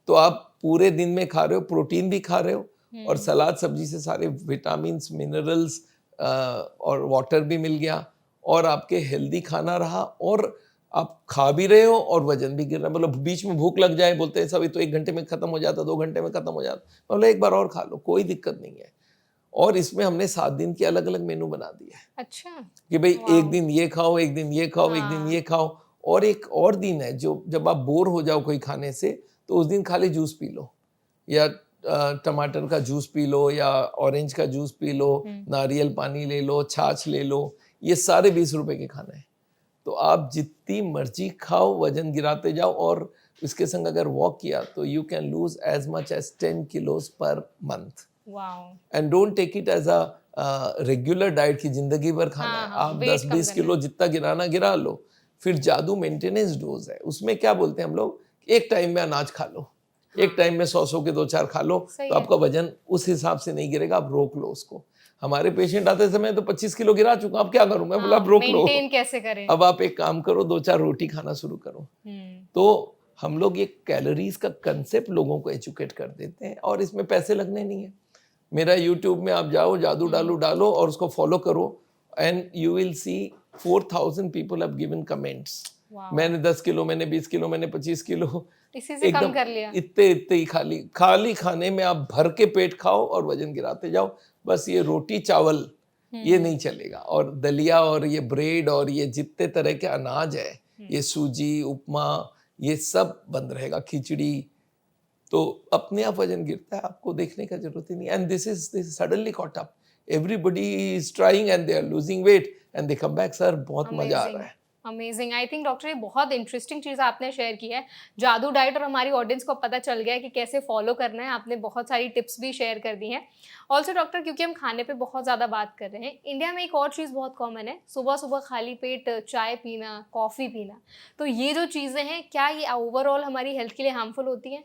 तो आप पूरे दिन में खा रहे हो, प्रोटीन भी खा रहे हो और सलाद सब्जी से सारे विटामिन्स, मिनरल्स और वाटर भी मिल गया और आपके हेल्दी खाना रहा और आप खा भी रहे हो और वजन भी गिर रहा है। मतलब बीच में भूख लग जाए, बोलते हैं सभी तो 1 घंटे में खत्म हो जाता, 2 घंटे में खत्म हो जाता, मतलब एक बार और खा लो, कोई दिक्कत नहीं है। और इसमें हमने 7 दिन के अलग अलग मेनू बना दिया है। अच्छा। कि भाई एक दिन ये खाओ, एक दिन ये खाओ, एक दिन ये खाओ। और एक और दिन है जो जब आप बोर हो जाओ कोई खाने से तो उस दिन खाली जूस पी लो, या टमाटर का जूस पी लो, या ऑरेंज का जूस पी लो, नारियल पानी ले लो, छाछ ले लो। ये सारे 20 रुपए के खाने हैं। तो आप जितनी मर्जी खाओ, वजन गिराते जाओ और इसके संग अगर वॉक किया तो you can lose as much as 10 kilos per month. And don't take it as a regular diet की जिंदगी भर खाना है। आप 10-20 किलो जितना गिराना गिरा लो। फिर जादू मेंटेनेंस डोज है, उसमें क्या बोलते हैं हम लोग, एक टाइम में अनाज खा लो, एक टाइम में 100 के 2-4 खा लो, तो आपका वजन उस हिसाब से नहीं गिरेगा, आप रोक लो उसको। हमारे पेशेंट आते समय तो 25 किलो गिरा चुका, अब क्या करूं मैं, बोला आप रोक लो, मेंटेन कैसे करें। अब आप एक काम करो, 2-4 रोटी खाना शुरू करो। तो हम लोग ये कैलोरीज का कंसेप्ट लोगों को एजुकेट कर देते हैं और इसमें पैसे लगने नहीं है। मेरा यूट्यूब में आप जाओ, जादू डालो और उसको फॉलो करो and you will C 4000 people have given comments. मैंने 10 किलो, मैंने 20 किलो, मैंने 25 किलो, इसी से कम कर लिया। इतने ही खाली खाने में आप भर के पेट खाओ और वजन गिराते जाओ। बस ये रोटी चावल ये नहीं चलेगा, और दलिया और ये ब्रेड और ये जितने तरह के अनाज है, ये सूजी, उपमा, ये सब बंद रहेगा, खिचड़ी। तो अपने आप वजन गिरता है, आपको देखने का जरूरत ही नहीं। And this is suddenly caught up, everybody is trying and they are losing weight and they come back, sir बहुत मजा आ रहा है। अमेजिंग। आई थिंक डॉक्टर, ये बहुत इंटरेस्टिंग चीज़ आपने शेयर की है, जादू डाइट, और हमारी ऑडियंस को पता चल गया है कि कैसे फॉलो करना है। आपने बहुत सारी टिप्स भी शेयर कर दी हैं। ऑल्सो डॉक्टर, क्योंकि हम खाने पे बहुत ज़्यादा बात कर रहे हैं, इंडिया में एक और चीज़ बहुत कॉमन है, सुबह सुबह खाली पेट चाय पीना, कॉफ़ी पीना। तो ये जो चीज़ें हैं, क्या ये ओवरऑल हमारी हेल्थ के लिए हार्मफुल होती हैं?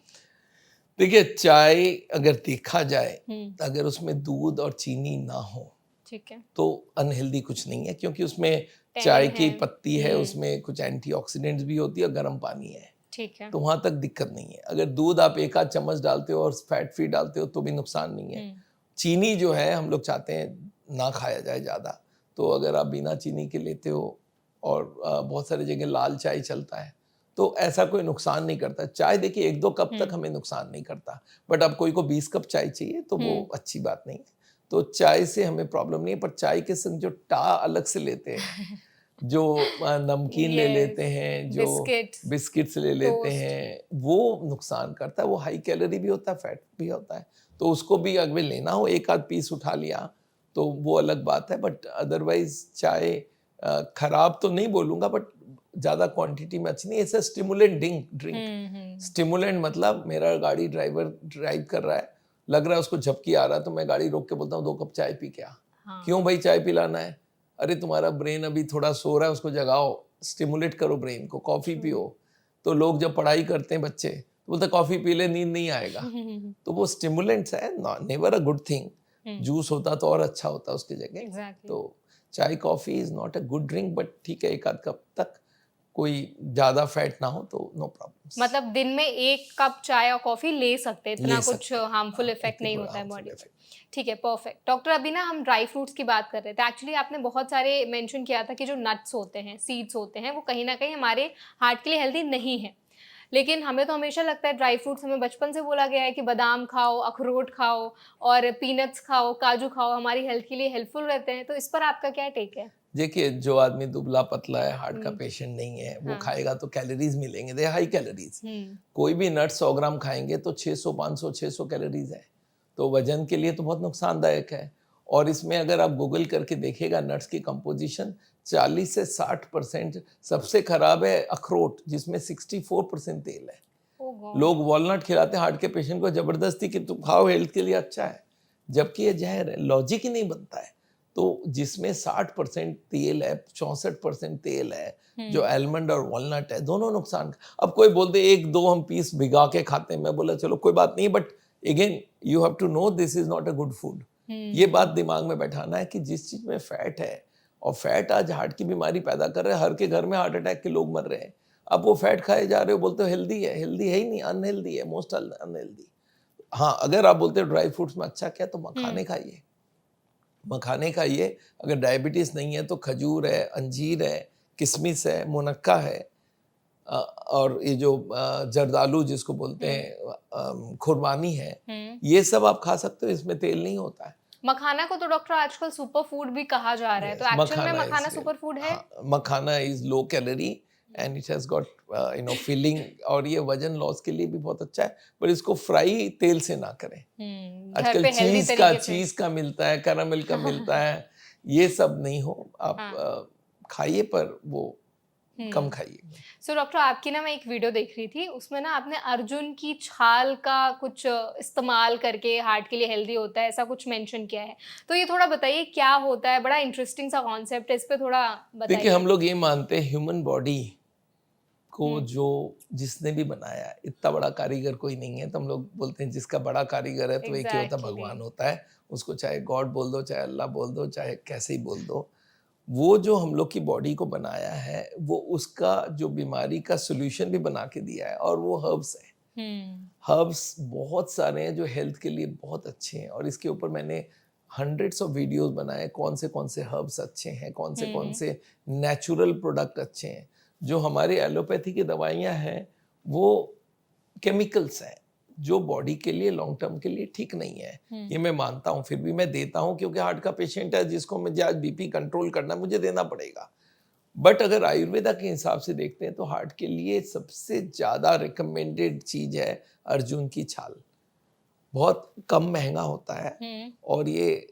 देखिए, चाय अगर देखा जाए, अगर उसमें दूध और चीनी ना हो, ठीक है, तो अनहेल्दी कुछ नहीं है, क्योंकि उसमें चाय की पत्ती है, उसमें कुछ एंटीऑक्सीडेंट्स भी होती है और गर्म पानी है, ठीक है। तो वहां तक दिक्कत नहीं है। अगर दूध आप 1 आध चम्मच डालते हो और फैट फ्री डालते हो तो भी नुकसान नहीं है। चीनी जो है हम लोग चाहते हैं ना खाया जाए ज़्यादा, तो अगर आप बिना चीनी के लेते हो, और बहुत सारी जगह लाल चाय चलता है, तो ऐसा कोई नुकसान नहीं करता। चाय देखिए 1-2 कप तक हमें नुकसान नहीं करता, बट अब कोई को 20 कप चाय चाहिए तो वो अच्छी बात नहीं है। तो चाय से हमें प्रॉब्लम नहीं है, पर चाय के संग जो अलग से लेते हैं, जो नमकीन ले लेते हैं, जो बिस्किट्स ले लेते हैं, वो नुकसान करता है। वो हाई कैलोरी भी होता है, फैट भी होता है, तो उसको भी अगर लेना हो 1 आध पीस उठा लिया तो वो अलग बात है। बट अदरवाइज चाय खराब तो नहीं बोलूँगा, बट ज़्यादा क्वांटिटी में अच्छी नहीं। ऐसा स्टिमुलेंट ड्रिंक, स्टिमुलेंट मतलब मेरा गाड़ी ड्राइवर ड्राइव कर रहा है, लग रहा है उसको झपकी आ रहा है, तो मैं गाड़ी रोक के बोलता हूँ 2 कप चाय पी के आ। क्यों भाई चाय पिलाना है? अरे तुम्हारा ब्रेन अभी थोड़ा सो रहा है, उसको जगाओ, स्टिमुलेट करो ब्रेन को, कॉफ़ी पियो। तो लोग जब पढ़ाई करते हैं बच्चे, तो बोलते कॉफ़ी पी ले, नींद नहीं आएगा। तो वो स्टिमुलेंट्स है, never a good thing. Juice होता तो और अच्छा होता उसकी जगह। तो चाय coffee is not a good drink, but ठीक है 1 आध कप तक, कोई ज़्यादा फैट ना हो तो नो प्रॉब्लम। मतलब दिन में 1 कप चाय और कॉफ़ी ले सकते हैं, इतना कुछ हार्मफुल इफेक्ट नहीं होता है बॉडी पे। ठीक है, परफेक्ट। डॉक्टर, अभी ना हम ड्राई फ्रूट्स की बात कर रहे थे। एक्चुअली आपने बहुत सारे मेंशन किया था कि जो नट्स होते हैं, सीड्स होते हैं, वो कहीं ना कहीं हमारे हार्ट के लिए हेल्दी नहीं है। लेकिन हमें तो हमेशा लगता है ड्राई फ्रूट्स, हमें बचपन से बोला गया है कि बादाम खाओ, अखरोट खाओ और पीनट्स खाओ, काजू खाओ, हमारी हेल्थ के लिए हेल्पफुल रहते हैं। तो इस पर आपका क्या टेक है? देखिए, जो आदमी दुबला पतला है, हार्ट का पेशेंट नहीं है, वो खाएगा तो कैलोरीज मिलेंगे, दे हाई कैलोरीज। कोई भी नट 100 ग्राम खाएंगे तो 600, 500, 600 कैलोरीज है, तो वजन के लिए तो बहुत नुकसानदायक है। और इसमें अगर आप गूगल करके देखेगा नट्स की कंपोजिशन, 40 से 60% सबसे खराब है अखरोट, जिसमें 64% तेल है। लोग वॉलनट खिलाते हैं हार्ट के पेशेंट को जबरदस्ती कि तुम खाओ, हेल्थ के लिए अच्छा है, जबकि ये जहर है। लॉजिक ही नहीं बनता है। तो जिसमें 60% तेल है, 64% तेल है, जो आलमंड और वॉलनट है, दोनों नुकसान। अब कोई बोलते एक दो हम पीस भिगा के खाते हैं, मैं बोला चलो कोई बात नहीं, but again you have to know this is not a good food. ये बात दिमाग में बैठाना है कि जिस चीज में फैट है, और फैट आज हार्ट की बीमारी पैदा कर रहे हैं, हर के घर में हार्ट अटैक के लोग मर रहे हैं। अब वो फैट खाए जा रहे हो, बोलते हो हेल्दी है, हेल्दी है ही नहीं, अनहेल्दी है, मोस्ट अनहेल्दी। हाँ, अगर आप बोलते हो ड्राई फ्रूट्स में अच्छा क्या, तो मखाने खाइए, मखाने खाइए। अगर डायबिटीज नहीं है तो खजूर है, अंजीर है, किशमिश है, मुनक्का है, और ये जो जर्दालू जिसको बोलते हैं, खुरमानी है, ये सब आप खा सकते हो, इसमें तेल नहीं होता है। मखाना को तो डॉक्टर आजकल सुपर फूड भी कहा जा रहा है, तो एक्चुअल में मखाना सुपर फूड है? Makhana is low calorie and it has got filling, और ये वजन लॉस के लिए भी बहुत अच्छा है, पर इसको फ्राई तेल से ना करें। आजकल चीज का मिलता है, कैरामल का मिलता है, ये सब नहीं हो आप। खाइए पर वो कम खाइए। सो डॉक्टर, आपकी ना मैं एक वीडियो देख रही थी, उसमें ना आपने अर्जुन की छाल का कुछ इस्तेमाल करके हार्ट के लिए हेल्दी होता है, ऐसा कुछ मेंशन किया है। तो ये थोड़ा बताइए क्या होता है, बड़ा इंटरेस्टिंग सा कॉन्सेप्ट है, इस पे थोड़ा बताइए। देखिए, हम लोग ये मानते हैं ह्यूमन बॉडी को जो जिसने भी बनाया, इतना बड़ा कारीगर कोई नहीं है। तो हम लोग बोलते हैं जिसका बड़ा कारीगर है तो एक ही होता है, भगवान होता है। उसको चाहे गॉड बोल दो, चाहे अल्लाह बोल दो, चाहे कैसे ही बोल दो। वो जो हम लोग की बॉडी को बनाया है, वो उसका जो बीमारी का सोल्यूशन भी बना के दिया है, और वो हर्ब्स है। हर्ब्स बहुत सारे हैं जो हेल्थ के लिए बहुत अच्छे हैं, और इसके ऊपर मैंने हंड्रेड्स ऑफ वीडियोस बनाए, कौन से हर्ब्स अच्छे हैं, कौन से नेचुरल प्रोडक्ट अच्छे हैं। जो हमारी एलोपैथी की दवाइयाँ हैं वो केमिकल्स हैं, जो बॉडी के लिए लॉन्ग टर्म के लिए ठीक नहीं है। ये मैं मानता हूँ, फिर भी मैं देता हूँ, क्योंकि हार्ट का पेशेंट है जिसको मुझे आज बीपी कंट्रोल करना, मुझे देना पड़ेगा। बट अगर आयुर्वेदा के हिसाब से देखते हैं तो हार्ट के लिए सबसे ज़्यादा रिकमेंडेड चीज़ है अर्जुन की छाल। बहुत कम महंगा होता है, और ये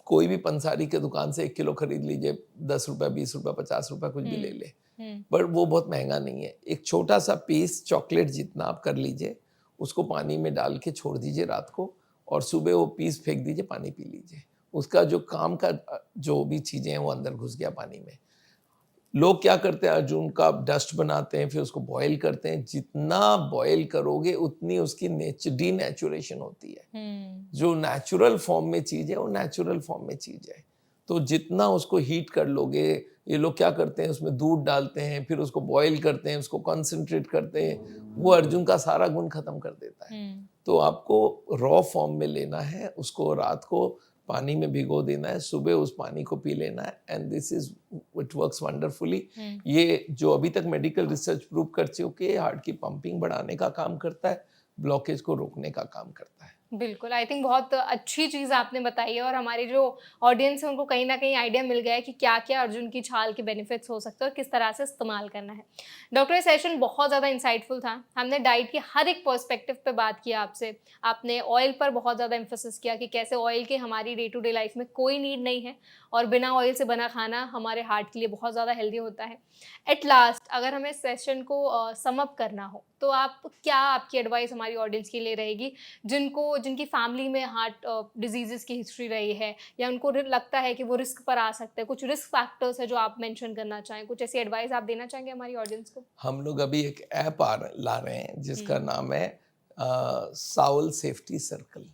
कोई भी पंसारी के दुकान से 1 किलो खरीद लीजिए, 10 रुपये, 20 रुपये, 50 रुपये कुछ भी ले ले, पर वो बहुत महंगा नहीं है। एक छोटा सा पीस चॉकलेट जितना आप कर लीजिए, उसको पानी में डाल के छोड़ दीजिए रात को, और सुबह वो पीस फेंक दीजिए, पानी पी लीजिए। उसका जो काम का जो भी चीज़ें हैं वो अंदर घुस गया पानी में। लोग क्या करते हैं, अर्जुन का डस्ट बनाते हैं, फिर उसको बॉयल करते हैं। जितना बॉयल करोगे उतनी उसकी डीनेचुरेशन होती है। जो नेचुरल फॉर्म में चीज़ है वो नेचुरल फॉर्म में चीज़ है। तो जितना उसको हीट कर लोगे, ये लोग क्या करते हैं, उसमें दूध डालते हैं, फिर उसको बॉयल करते हैं, उसको कंसंट्रेट करते हैं, वो अर्जुन का सारा गुण खत्म कर देता है। तो आपको रॉ फॉर्म में लेना है, उसको रात को पानी में भिगो देना है, सुबह उस पानी को पी लेना है, and this is it works wonderfully. ये जो अभी तक मेडिकल रिसर्च प्रूव कर चुके हैं, हार्ट की पंपिंग बढ़ाने का काम करता है, ब्लॉकेज को रोकने का काम करता है। बिल्कुल, आई थिंक बहुत अच्छी चीज़ आपने बताई है, और हमारी जो ऑडियंस है उनको कहीं ना कहीं आइडिया मिल गया है कि क्या क्या अर्जुन की छाल के बेनिफिट्स हो सकते हैं और किस तरह से इस्तेमाल करना है। डॉक्टर, ये सेशन बहुत ज़्यादा इंसाइटफुल था। हमने डाइट के हर एक पर्सपेक्टिव पे बात किया आपसे। आपने ऑयल पर बहुत ज़्यादा एम्फोसिस किया कि कैसे ऑयल के हमारी डे टू डे लाइफ में कोई नीड नहीं है, और बिना ऑयल से बना खाना हमारे हार्ट के लिए बहुत ज़्यादा हेल्दी होता है। एट लास्ट, अगर हमें सेशन को सम अप करना हो तो आपकी एडवाइस हमारी ऑडियंस के लिए रहेगी, जिनकी फैमिली में हार्ट डिजीज़ेस की हिस्ट्री रही है, या उनको लगता है कि वो रिस्क पर आ सकते हैं, कुछ रिस्क फैक्टर्स है जो आप मेंशन करना चाहें, कुछ ऐसी एडवाइस आप देना चाहेंगे हमारी ऑडियंस को? हम लोग अभी एक ऐप ला रहे हैं जिसका नाम है साउल सेफ्टी सर्कल।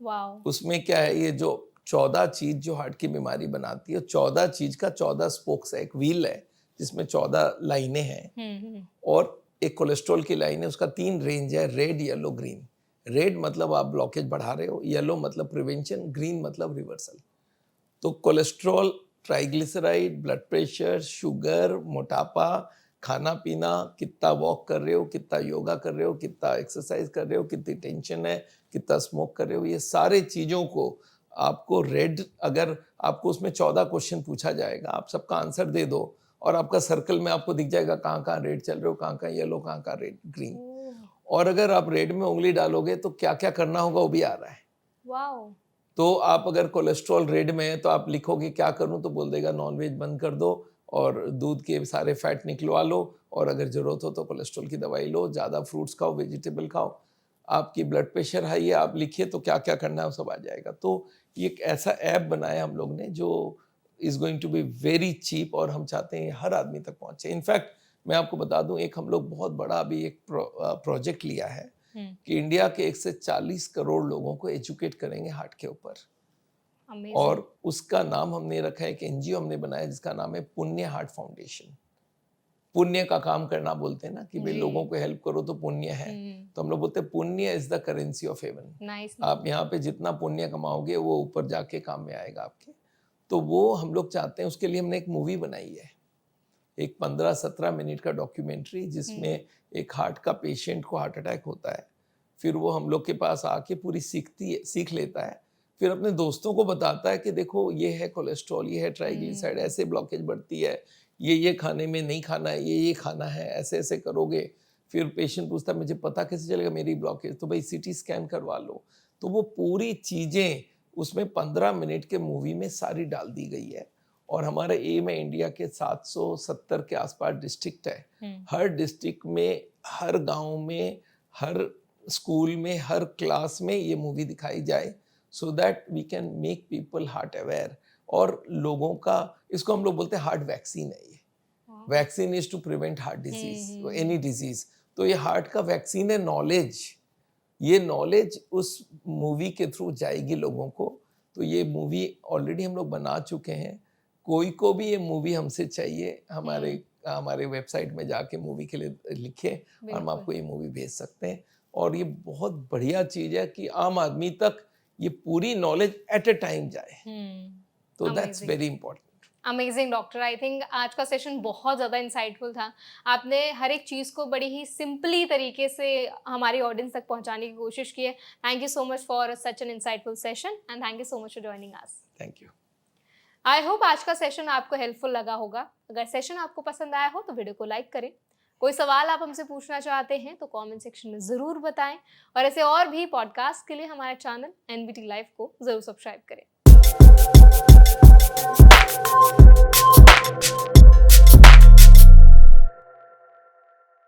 वाओ। उसमें क्या है, ये जो 14 चीज जो हार्ट की बीमारी बनाती है, 14 चीज का 14 स्पोक्स है। एक व्हील है जिसमें 14 लाइनें हैं, और एक कोलेस्ट्रॉल की लाइन है, उसका 3 रेंज है, रेड, येलो, ग्रीन। रेड मतलब आप ब्लॉकेज बढ़ा रहे हो, येलो मतलब प्रिवेंशन, ग्रीन मतलब रिवर्सल। तो cholesterol, triglyceride, blood pressure, sugar, मोटापा, खाना पीना, कितना वॉक कर रहे हो, कितना योगा कर रहे हो, कितना एक्सरसाइज कर रहे हो, कितनी टेंशन है, कितना स्मोक कर रहे हो, ये सारे चीज़ों को आपको रेड, अगर आपको उसमें 14 क्वेश्चन पूछा जाएगा, आप सबका आंसर दे दो, और आपका सर्कल में आपको दिख जाएगा कहाँ कहाँ रेड चल रहे हो, कहाँ कहाँ येलो, कहाँ कहाँ रेड, ग्रीन। और अगर आप रेड में उंगली डालोगे तो क्या क्या करना होगा वो भी आ रहा है। वाओ। तो आप अगर कोलेस्ट्रॉल रेड में है तो आप लिखोगे क्या करूं, तो बोल देगा नॉनवेज बंद कर दो और दूध के सारे फैट निकलवा लो, और अगर ज़रूरत हो तो कोलेस्ट्रॉल की दवाई लो, ज़्यादा फ्रूट्स खाओ, वेजिटेबल खाओ। आपकी ब्लड प्रेशर हाई है, आप लिखिए तो क्या क्या करना है वो सब आ जाएगा। तो ये एक ऐसा ऐप बनाया हम लोग ने जो is going to be very cheap, और हम चाहते हैं हर आदमी तक पहुँचे। इनफैक्ट मैं आपको बता दूं, एक हम लोग बहुत बड़ा अभी एक प्रोजेक्ट लिया है कि इंडिया के 140 करोड़ लोगों को एजुकेट करेंगे हार्ट के ऊपर। और उसका नाम हमने रखा है, एक एनजीओ हमने बनाया जिसका नाम है पुण्य हार्ट फाउंडेशन। पुण्य का काम करना बोलते हैं ना, कि भाई लोगों को हेल्प करो तो पुण्य है। तो हम लोग बोलते हैं पुण्य is the currency of haven. आप यहाँ पे जितना पुण्य कमाओगे वो ऊपर जाके काम में आएगा आपके। तो वो हम लोग चाहते हैं, उसके लिए हमने एक मूवी बनाई है, एक 15-17 मिनट का डॉक्यूमेंट्री, जिसमें एक हार्ट का पेशेंट को हार्ट अटैक होता है, फिर वो हम लोग के पास आके पूरी सीख लेता है, फिर अपने दोस्तों को बताता है कि देखो ये है कोलेस्ट्रॉल, ये है ट्राइग्लिसराइड, ऐसे ब्लॉकेज बढ़ती है, ये खाने में नहीं खाना है, ये खाना है, ऐसे ऐसे करोगे। फिर पेशेंट पूछता है मुझे पता कैसे चलेगा मेरी ब्लॉकेज, तो भाई सीटी स्कैन करवा लो। तो वो पूरी चीज़ें उसमें 15 मिनट के मूवी में सारी डाल दी गई है। और हमारा एम है, इंडिया के 770 के आसपास डिस्ट्रिक्ट है, हर डिस्ट्रिक्ट में, हर गांव में, हर स्कूल में, हर क्लास में ये मूवी दिखाई जाए, so that we can make people heart aware. और लोगों का, इसको हम लोग बोलते हैं हार्ट वैक्सीन है ये। Vaccine is to prevent heart disease, any disease. तो ये हार्ट का वैक्सीन है नॉलेज। ये नॉलेज उस मूवी के थ्रू जाएगी लोगों को। तो ये मूवी ऑलरेडी हम लोग बना चुके हैं। कोई को भी ये मूवी हमसे चाहिए, हमारे वेबसाइट में जाके मूवी के लिए लिखे और हम आपको ये मूवी भेज सकते हैं। और ये बहुत बढ़िया चीज़ है कि आम आदमी तक ये पूरी नॉलेज एट अ टाइम जाए। तो that's very important. Amazing doctor, I think आज का सेशन बहुत ज़्यादा इंसाइटफुल था। आपने हर एक चीज़ को बड़ी ही सिंपली तरीके से हमारी ऑडियंस तक पहुंचाने की कोशिश की है। Thank you so much for such an insightful session and thank you so much for joining us. Thank you. I hope आज का सेशन आपको हेल्पफुल लगा होगा। अगर सेशन आपको पसंद आया हो तो वीडियो को लाइक करें। कोई सवाल आप हमसे पूछना चाहते हैं तो कमेंट सेक्शन में ज़रूर बताएं, और ऐसे और भी पॉडकास्ट के लिए हमारे चैनल एनबीटी लाइव को ज़रूर सब्सक्राइब करें।